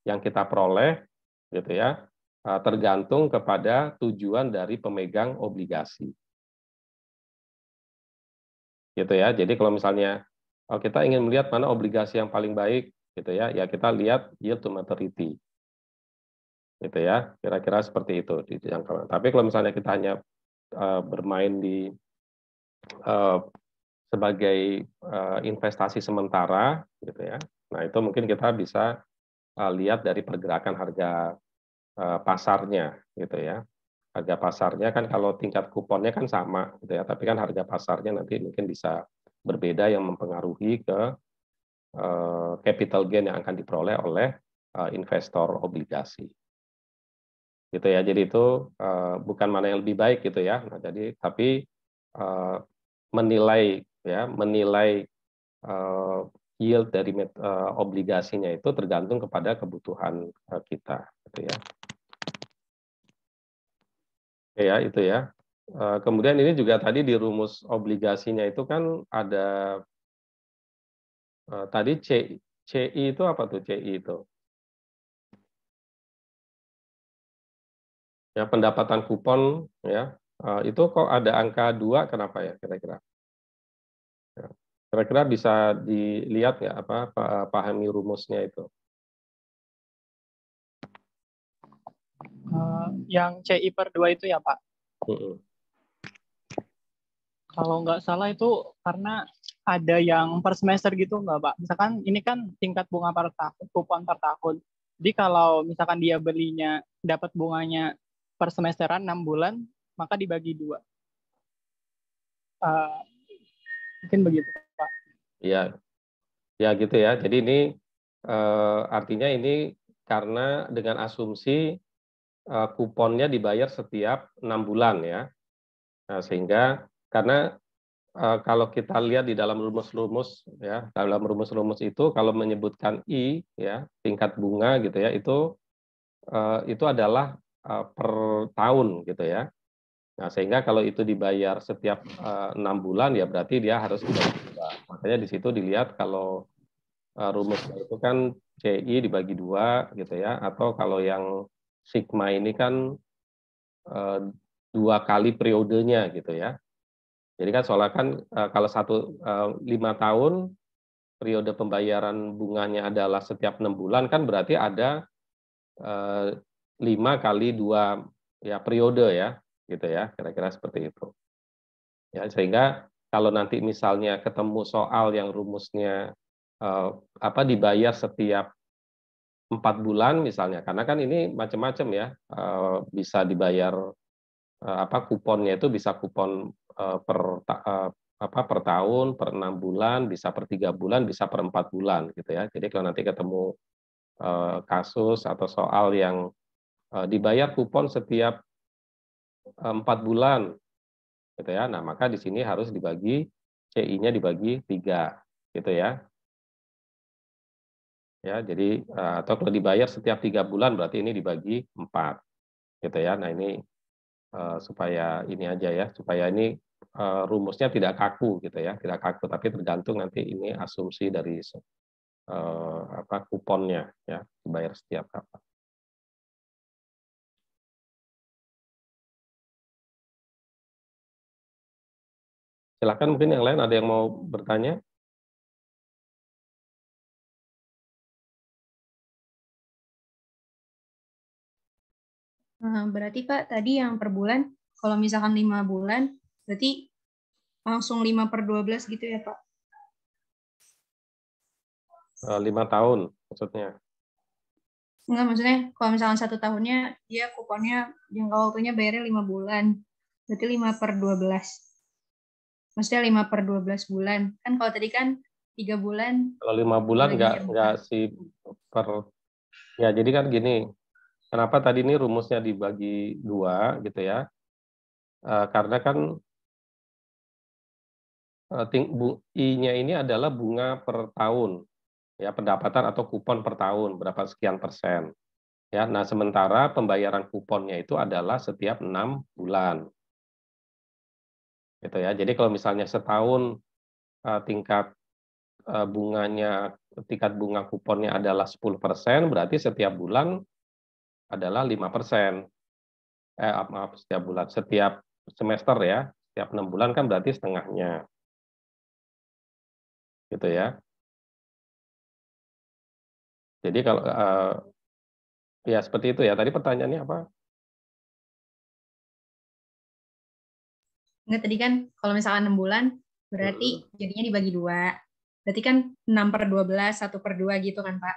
yang kita peroleh gitu ya, tergantung kepada tujuan dari pemegang obligasi. Gitu ya. Jadi kalau misalnya kita ingin melihat mana obligasi yang paling baik gitu ya, ya kita lihat yield to maturity. Gitu ya. Kira-kira seperti itu di jangka. Tapi kalau misalnya kita hanya bermain di sebagai investasi sementara gitu ya. Nah, itu mungkin kita bisa lihat dari pergerakan harga pasarnya gitu ya. Harga pasarnya kan kalau tingkat kuponnya kan sama gitu ya, tapi kan harga pasarnya nanti mungkin bisa berbeda yang mempengaruhi ke capital gain yang akan diperoleh oleh investor obligasi. Gitu ya. Jadi itu bukan mana yang lebih baik gitu ya. Nah, jadi tapi menilai yield dari obligasinya itu tergantung kepada kebutuhan kita gitu ya. Oke ya, itu ya. Kemudian ini juga tadi di rumus obligasinya itu kan ada tadi CI itu apa tuh CI itu? Ya, pendapatan kupon ya. Itu kok ada angka 2 kenapa ya kira-kira? Ya. Kira-kira bisa dilihat nggak pahami rumusnya itu? Yang CI per 2 itu ya Pak? Kalau nggak salah itu karena ada yang per semester gitu nggak Pak? Misalkan ini kan tingkat bunga per tahun, kupon per tahun. Jadi kalau misalkan dia belinya dapat bunganya per semesteran 6 bulan, maka dibagi 2. Mungkin begitu Pak. Iya, ya gitu ya. Jadi ini artinya ini karena dengan asumsi kuponnya dibayar setiap 6 bulan ya. Nah, sehingga karena kalau kita lihat di dalam rumus-rumus ya, dalam rumus-rumus itu kalau menyebutkan I ya, tingkat bunga gitu ya, itu adalah per tahun gitu ya. Nah, sehingga kalau itu dibayar setiap 6 bulan ya berarti dia harus dibagi 2. Makanya di situ dilihat kalau rumusnya itu kan CI dibagi 2 gitu ya, atau kalau yang sigma ini kan 2 kali periodenya gitu ya. Jadi kan soalnya kan kalau 5 tahun periode pembayaran bunganya adalah setiap 6 bulan, kan berarti ada 5 kali 2 ya periode ya, gitu ya, kira-kira seperti itu. Ya, sehingga kalau nanti misalnya ketemu soal yang rumusnya dibayar setiap 4 bulan misalnya, karena kan ini macam-macam ya, bisa dibayar kuponnya itu bisa kupon per tahun, per 6 bulan, bisa per 3 bulan, bisa per 4 bulan gitu ya. Jadi kalau nanti ketemu kasus atau soal yang dibayar kupon setiap 4 bulan gitu ya. Nah, maka di sini harus dibagi CI-nya dibagi 3 gitu ya. Ya, jadi atau kalau dibayar setiap 3 bulan berarti ini dibagi 4 gitu ya. Nah, ini supaya ini aja ya, supaya ini rumusnya tidak kaku gitu ya, tidak kaku, tapi tergantung nanti ini asumsi dari kuponnya ya, dibayar setiap kapan. Silakan, mungkin yang lain ada yang mau bertanya? Berarti Pak, tadi yang per bulan, kalau misalkan 5 bulan, berarti langsung 5/12 gitu ya Pak? 5 tahun maksudnya. Enggak, maksudnya kalau misalkan 1 tahunnya, dia kuponnya jangka waktunya bayarnya 5 bulan. Berarti 5/12. Maksudnya 5/12 bulan. Kan kalau tadi kan 3 bulan. Kalau 5 bulan nggak ya, jadi kan gini, kenapa tadi ini rumusnya dibagi 2 gitu ya? Karena kan I-nya ini adalah bunga per tahun, ya, pendapatan atau kupon per tahun berapa sekian persen. Ya, nah sementara pembayaran kuponnya itu adalah setiap 6 bulan. Gitu ya. Jadi kalau misalnya setahun tingkat bunga kuponnya adalah 10%, berarti setiap bulan adalah 5%. Maaf, setiap bulan, setiap semester ya, setiap 6 bulan kan berarti setengahnya. Gitu ya. Jadi kalau ya seperti itu ya. Tadi pertanyaannya apa? Enggak, tadi kan kalau misalkan 6 bulan, berarti jadinya dibagi 2. Berarti kan 6/12, 1/2 gitu kan Pak?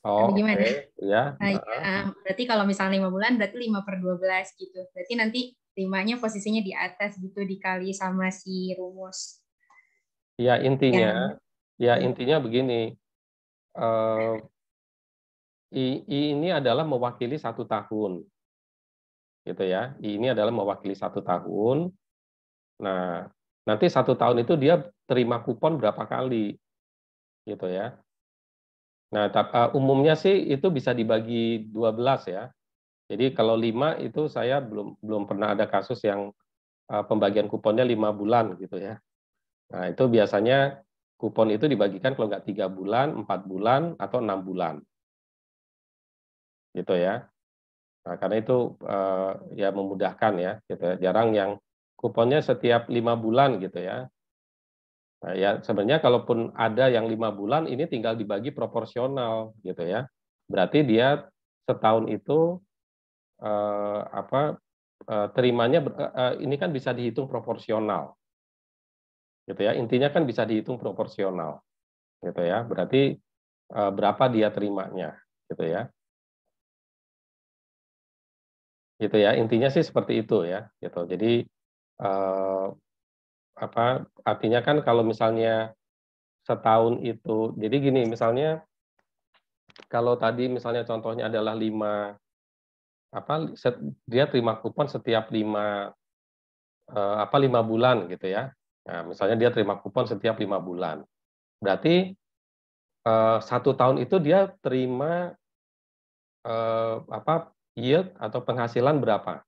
Oh, gimana? Okay. Ya. Nah, ya, berarti kalau misalnya 5 bulan, berarti 5/12 gitu. Berarti nanti 5-nya posisinya di atas gitu, dikali sama si rumus. Ya, intinya begini. Ini adalah mewakili 1 tahun. Gitu ya. Ini adalah mewakili 1 tahun. Nah, nanti 1 tahun itu dia terima kupon berapa kali. Gitu ya. Nah, umumnya sih itu bisa dibagi 12 ya. Jadi kalau 5 itu saya belum pernah ada kasus yang pembagian kuponnya 5 bulan gitu ya. Nah, itu biasanya kupon itu dibagikan kalau nggak 3 bulan, 4 bulan, atau 6 bulan. Gitu ya. Nah, karena itu ya memudahkan ya, gitu ya. Jarang yang kuponnya setiap 5 bulan gitu ya. Nah, ya sebenarnya kalaupun ada yang 5 bulan, ini tinggal dibagi proporsional gitu ya. Berarti dia setahun itu terimanya ini kan bisa dihitung proporsional. Gitu ya. Intinya kan bisa dihitung proporsional. Gitu ya. Berarti berapa dia terimanya gitu ya. Gitu ya, intinya sih seperti itu ya gitu. Jadi artinya kan kalau misalnya setahun itu, jadi gini misalnya kalau tadi misalnya contohnya adalah 5 dia terima kupon setiap 5 bulan gitu ya. Nah, misalnya dia terima kupon setiap 5 bulan. Berarti 1 tahun itu dia terima yield atau penghasilan berapa?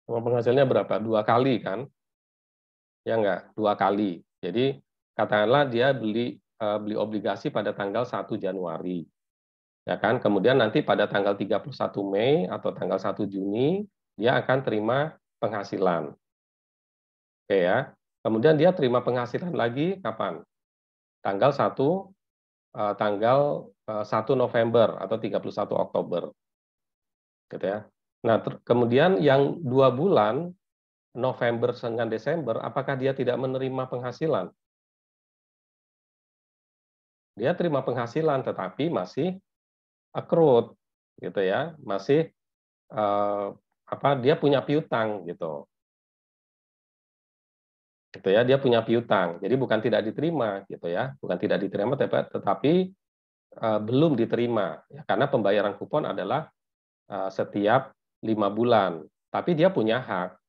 Penghasilannya berapa? 2 kali kan? Ya enggak? 2 kali. Jadi katakanlah dia beli obligasi pada tanggal 1 Januari. Ya kan? Kemudian nanti pada tanggal 31 Mei atau tanggal 1 Juni dia akan terima penghasilan. Oke ya. Kemudian dia terima penghasilan lagi kapan? Tanggal 1 November atau 31 Oktober. Gitu ya. Nah, kemudian yang 2 bulan, November dengan Desember, apakah dia tidak menerima penghasilan? Dia terima penghasilan, tetapi masih accrued, gitu ya, masih dia punya piutang, gitu ya, dia punya piutang. Jadi bukan tidak diterima, gitu ya, bukan tidak diterima, tetapi belum diterima, ya, karena pembayaran kupon adalah setiap 5 bulan, tapi dia punya hak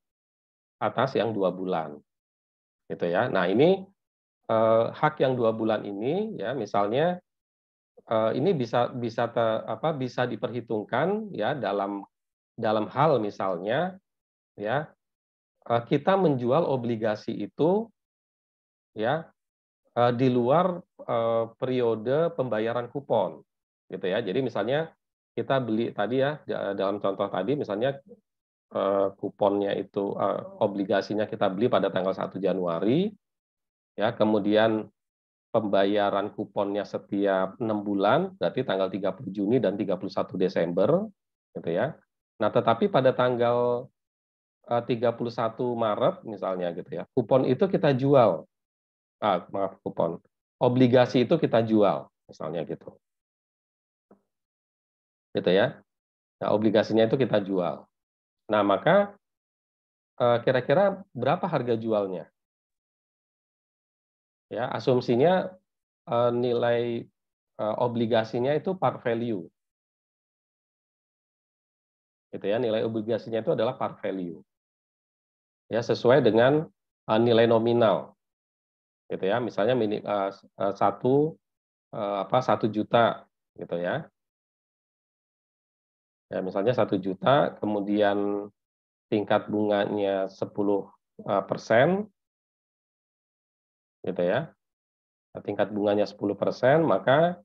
atas yang 2 bulan, gitu ya. Nah ini hak yang 2 bulan ini, ya misalnya ini bisa diperhitungkan ya dalam hal misalnya ya kita menjual obligasi itu ya di luar periode pembayaran kupon, gitu ya. Jadi misalnya kita beli tadi ya dalam contoh tadi misalnya kuponnya itu obligasinya kita beli pada tanggal 1 Januari ya, kemudian pembayaran kuponnya setiap 6 bulan, berarti tanggal 30 Juni dan 31 Desember, gitu ya. Nah, tetapi pada tanggal 31 Maret misalnya gitu ya, kupon itu kita jual. Kupon. Obligasi itu kita jual, misalnya gitu. Gitu ya. Nah, obligasinya itu kita jual. Nah, maka kira-kira berapa harga jualnya? Ya, asumsinya nilai obligasinya itu par value. Gitu ya, nilai obligasinya itu adalah par value. Ya, sesuai dengan nilai nominal. Gitu ya, misalnya 1 juta gitu ya. Ya, misalnya 1 juta, kemudian tingkat bunganya 10%, gitu ya. Tingkat bunganya 10%, maka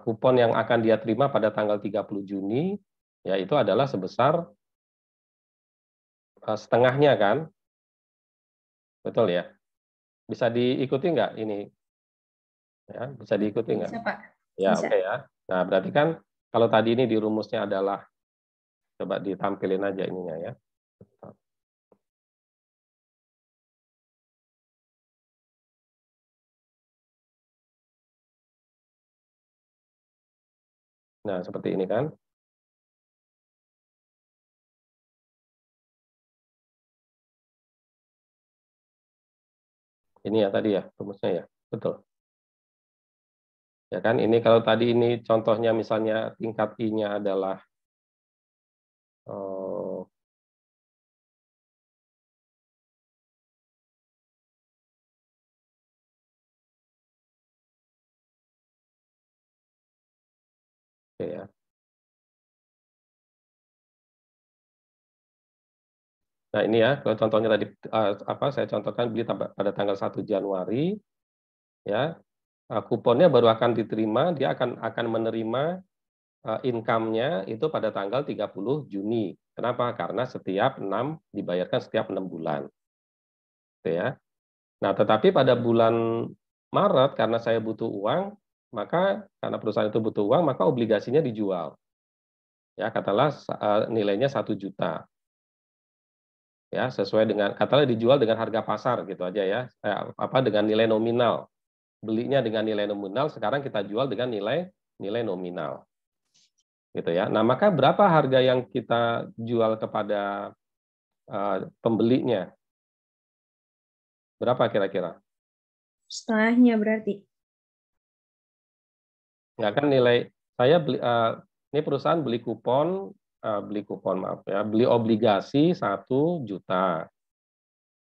kupon yang akan dia terima pada tanggal 30 Juni, ya itu adalah sebesar setengahnya kan, betul ya? Bisa diikuti nggak ini? Ya, bisa diikuti nggak? Bisa, Pak. Ya, Bisa. oke ya. Nah, berarti kan kalau tadi ini di rumusnya adalah, coba ditampilin aja ininya ya. Nah, seperti ini kan. Ini ya tadi ya, rumusnya ya. Betul. Ya kan, ini kalau tadi ini contohnya misalnya tingkat I-nya adalah oke ya. Nah, ini ya, kalau contohnya tadi saya contohkan beli pada tanggal 1 Januari ya. Kuponnya baru akan diterima, dia akan menerima income-nya itu pada tanggal 30 Juni. Kenapa? Karena dibayarkan setiap 6 bulan. Gitu ya. Nah, tetapi pada bulan Maret karena saya butuh uang, maka karena perusahaan itu butuh uang, maka obligasinya dijual. Ya, katakanlah nilainya 1 juta. Ya, sesuai dengan katakanlah dijual dengan harga pasar gitu aja ya. Dengan nilai nominal. Belinya dengan nilai nominal, sekarang kita jual dengan nilai nominal. Gitu ya. Nah, maka berapa harga yang kita jual kepada pembelinya? Berapa kira-kira? Setengahnya berarti. Nggak kan nilai saya beli ini perusahaan beli kupon maaf ya, beli obligasi 1 juta.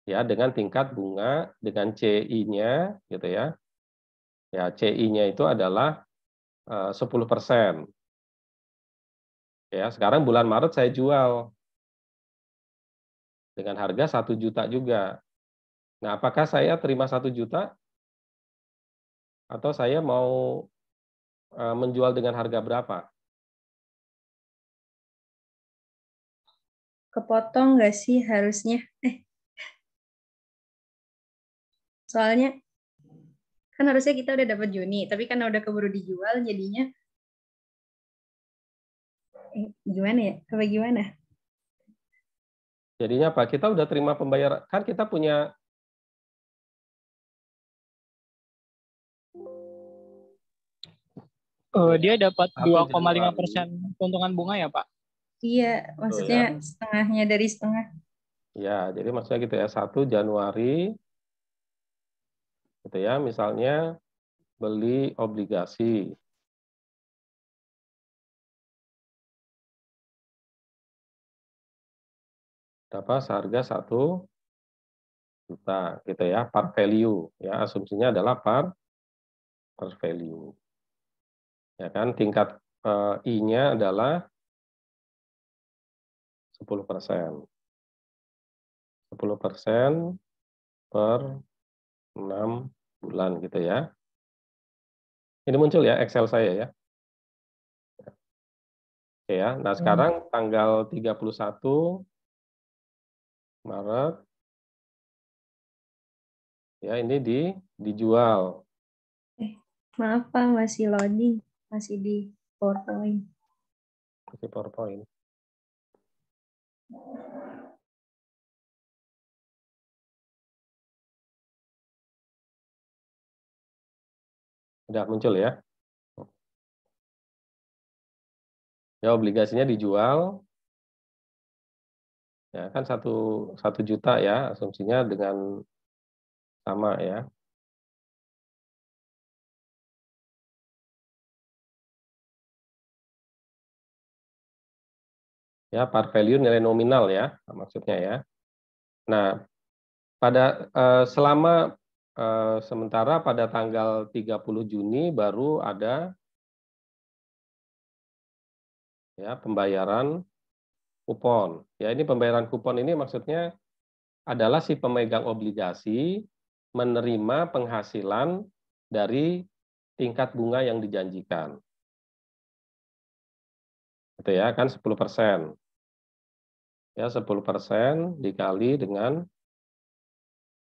Ya, dengan tingkat bunga dengan CI-nya gitu ya. Ya, CI-nya itu adalah 10%. Ya, sekarang bulan Maret saya jual dengan harga 1 juta juga. Nah, apakah saya terima 1 juta? Atau saya mau menjual dengan harga berapa? kepotong nggak sih harusnya? Soalnya kan harusnya kita udah dapat Juni, tapi karena udah keburu dijual jadinya gimana ya? Apa gimana? Jadinya apa? Kita udah terima pembayaran, kan kita punya Dia dapat 1 2,5% keuntungan bunga ya, Pak? Iya, maksudnya setengahnya dari setengah. Ya, jadi maksudnya gitu ya, 1 Januari gitu ya, misalnya beli obligasi. Dapat seharga 1 juta gitu ya, par value ya, asumsinya adalah par value. Ya kan, tingkat I-nya adalah 10%. 10% per 6 bulan gitu ya. Ini muncul ya Excel saya ya. Oke ya. Nah, sekarang tanggal 31 Maret ya, ini dijual. Maaf Pak, masih loading, masih di PowerPoint. Masih PowerPoint. Udah muncul ya. Ya, obligasinya dijual. Ya, kan 1 juta ya, asumsinya dengan sama ya. Ya, par value nilai nominal ya, maksudnya ya. Nah, pada selama sementara pada tanggal 30 Juni baru ada ya pembayaran kupon. Ya, ini pembayaran kupon ini maksudnya adalah si pemegang obligasi menerima penghasilan dari tingkat bunga yang dijanjikan. Itu ya, kan 10%. Ya, 10% dikali dengan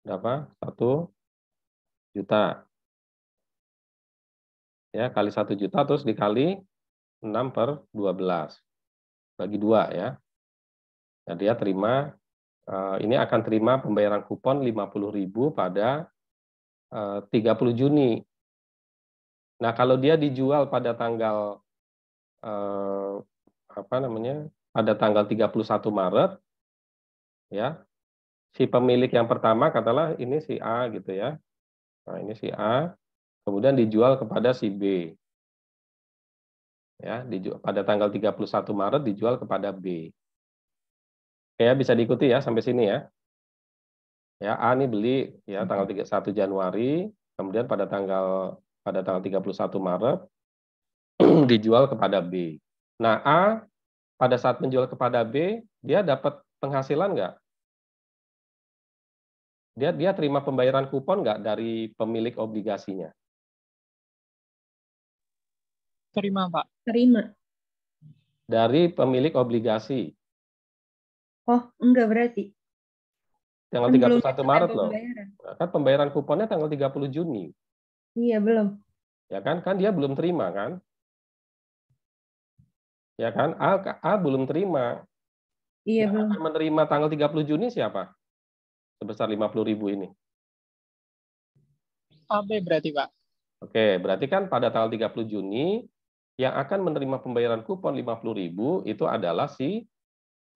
berapa? 1 juta. Ya, kali 1 juta terus dikali 6/12. Bagi 2 ya. Nah, dia terima ini akan terima pembayaran kupon 50.000 pada 30 Juni. Nah, kalau dia dijual pada tanggal pada tanggal 31 Maret ya, si pemilik yang pertama katakanlah ini si A gitu ya. Nah, ini si A, kemudian dijual kepada si B. Ya, pada tanggal 31 Maret dijual kepada B. Ya, bisa diikuti ya sampai sini ya. Ya, A ini beli ya tanggal 31 Januari, kemudian pada tanggal 31 Maret dijual kepada B. Nah, A pada saat menjual kepada B, dia dapat penghasilan nggak? Dia terima pembayaran kupon nggak dari pemilik obligasinya? Terima, Pak. Terima. Dari pemilik obligasi. Oh, enggak berarti. Tanggal Kan belum 31 Maret loh. pembayaran. Kan pembayaran kuponnya tanggal 30 Juni. Iya, belum. Ya kan? Kan dia belum terima kan? Ya kan? A belum terima. Iya, Yang belum. akan menerima tanggal 30 Juni siapa? Sebesar 50.000 ini. AB berarti, Pak. Oke, berarti kan pada tanggal 30 Juni yang akan menerima pembayaran kupon 50.000 itu adalah si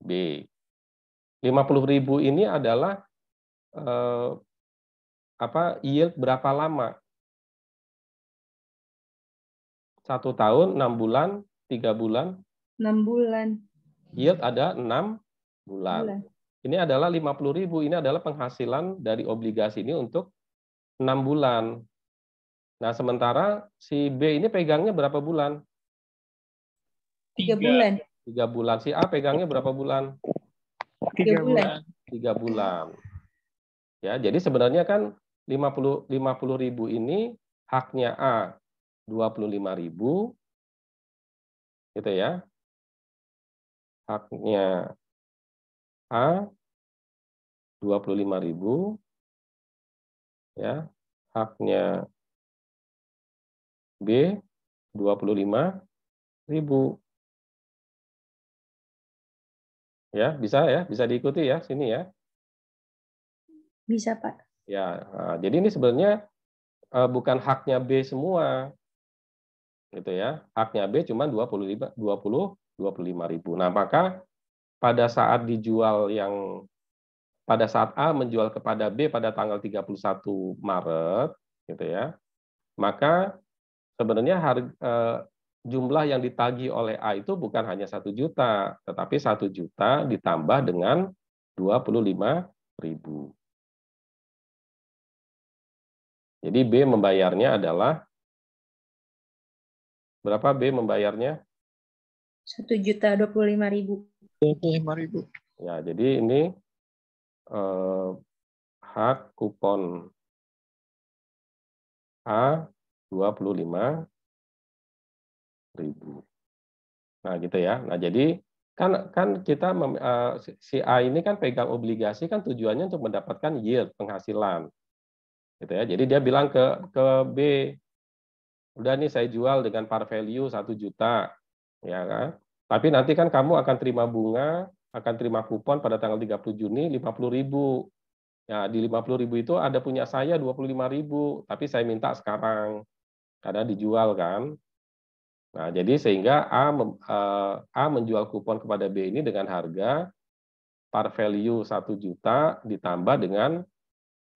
B. 50.000 ini adalah yield berapa lama? 1 tahun, 6 bulan, 3 bulan? 6 bulan. Yield ada 6 bulan. Ini adalah 50.000, ini adalah penghasilan dari obligasi ini untuk 6 bulan. Nah, sementara si B ini pegangnya berapa bulan? 3 bulan. 3 bulan. Si A pegangnya berapa bulan? 3 bulan. 3 bulan. Ya, jadi sebenarnya kan 50.000 ini haknya A 25.000 gitu ya. Haknya A 25.000 ya. Haknya B 25.000. Ya, bisa diikuti ya sini ya. Bisa, Pak. Ya, nah, jadi ini sebenarnya bukan haknya B semua. Gitu ya. Haknya B cuma 25.000. Nah, maka pada saat A menjual kepada B pada tanggal 31 Maret gitu ya. Maka sebenarnya jumlah yang ditagih oleh A itu bukan hanya 1 juta, tetapi 1 juta ditambah dengan 25.000. Jadi B membayarnya adalah berapa B membayarnya? 1.025.000. 25.000. Ya, jadi ini hak kupon A 25.000. Nah, gitu ya. Nah, jadi kan kita si A ini kan pegang obligasi kan tujuannya untuk mendapatkan yield, penghasilan. Gitu ya. Jadi dia bilang ke B, udah nih saya jual dengan par value 1 juta, ya kan? Tapi nanti kan kamu akan terima bunga, akan terima kupon pada tanggal 30 Juni 50.000. Ya, di 50.000 itu ada punya saya 25.000, tapi saya minta sekarang karena dijual kan. Nah, jadi sehingga A menjual kupon kepada B ini dengan harga par value 1 juta ditambah dengan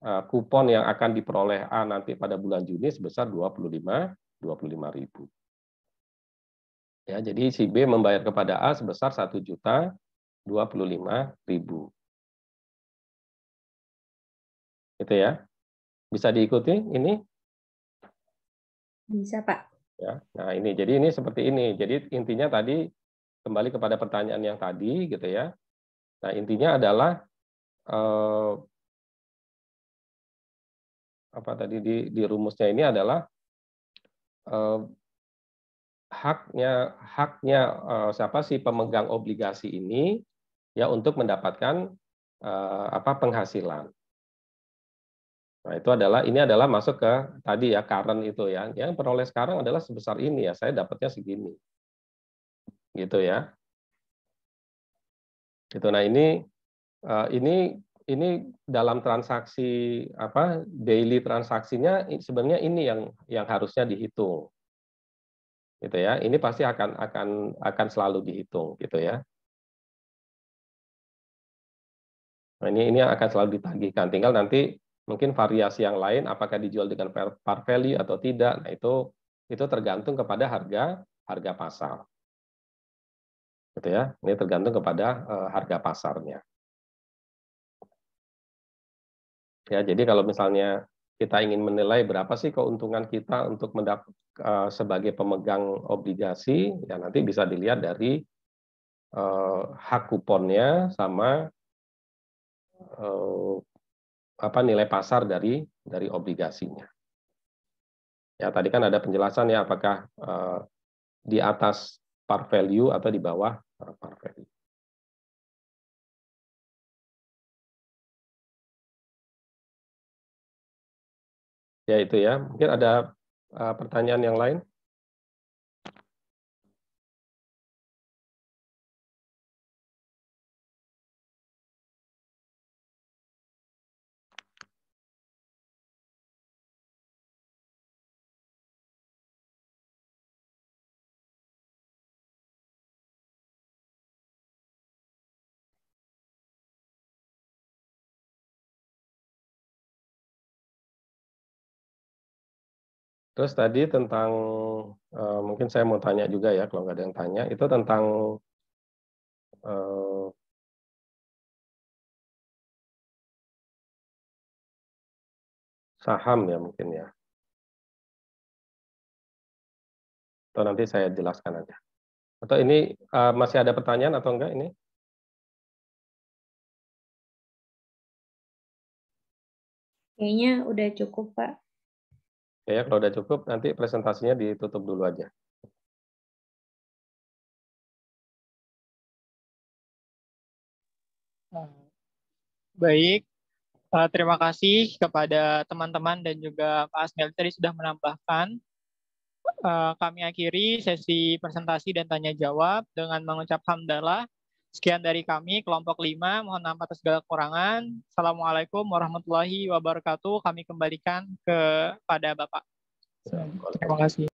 kupon yang akan diperoleh A nanti pada bulan Juni sebesar 25.000. Ya, jadi si B membayar kepada A sebesar 1.025.000. Gitu ya. Bisa diikuti ini? Bisa, Pak. Ya. Nah, jadi ini seperti ini. Jadi intinya tadi kembali kepada pertanyaan yang tadi gitu ya. Nah, intinya adalah apa tadi di rumusnya ini adalah haknya siapa sih pemegang obligasi ini ya untuk mendapatkan penghasilan. Nah, ini adalah masuk ke tadi ya current itu ya. Yang peroleh sekarang adalah sebesar ini ya, saya dapatnya segini. Gitu ya. Gitu. Nah, ini dalam transaksi daily transaksinya sebenarnya ini yang harusnya dihitung. Gitu ya. Ini pasti akan selalu dihitung gitu ya. Nah, ini yang akan selalu ditagihkan. Tinggal nanti mungkin variasi yang lain apakah dijual dengan par value atau tidak. Nah, itu tergantung kepada harga pasar. Gitu ya. Ini tergantung kepada harga pasarnya. Ya, jadi kalau misalnya kita ingin menilai berapa sih keuntungan kita untuk sebagai pemegang obligasi, ya nanti bisa dilihat dari hak kuponnya sama nilai pasar dari obligasinya. Ya, tadi kan ada penjelasan ya apakah di atas par value atau di bawah par value. Ya itu ya. Mungkin ada pertanyaan yang lain? Terus tadi tentang, mungkin saya mau tanya juga ya, kalau nggak ada yang tanya, itu tentang saham ya mungkin ya. Atau nanti saya jelaskan aja. Atau ini masih ada pertanyaan atau enggak ini? Kayaknya udah cukup, Pak. Ya, kalau udah cukup, nanti presentasinya ditutup dulu aja. Baik, terima kasih kepada teman-teman dan juga Pak Asmel tadi sudah menambahkan. Kami akhiri sesi presentasi dan tanya jawab dengan mengucap hamdalah. Sekian dari kami, kelompok 5. Mohon maaf atas segala kekurangan. Assalamualaikum warahmatullahi wabarakatuh. Kami kembalikan kepada Bapak. Terima kasih.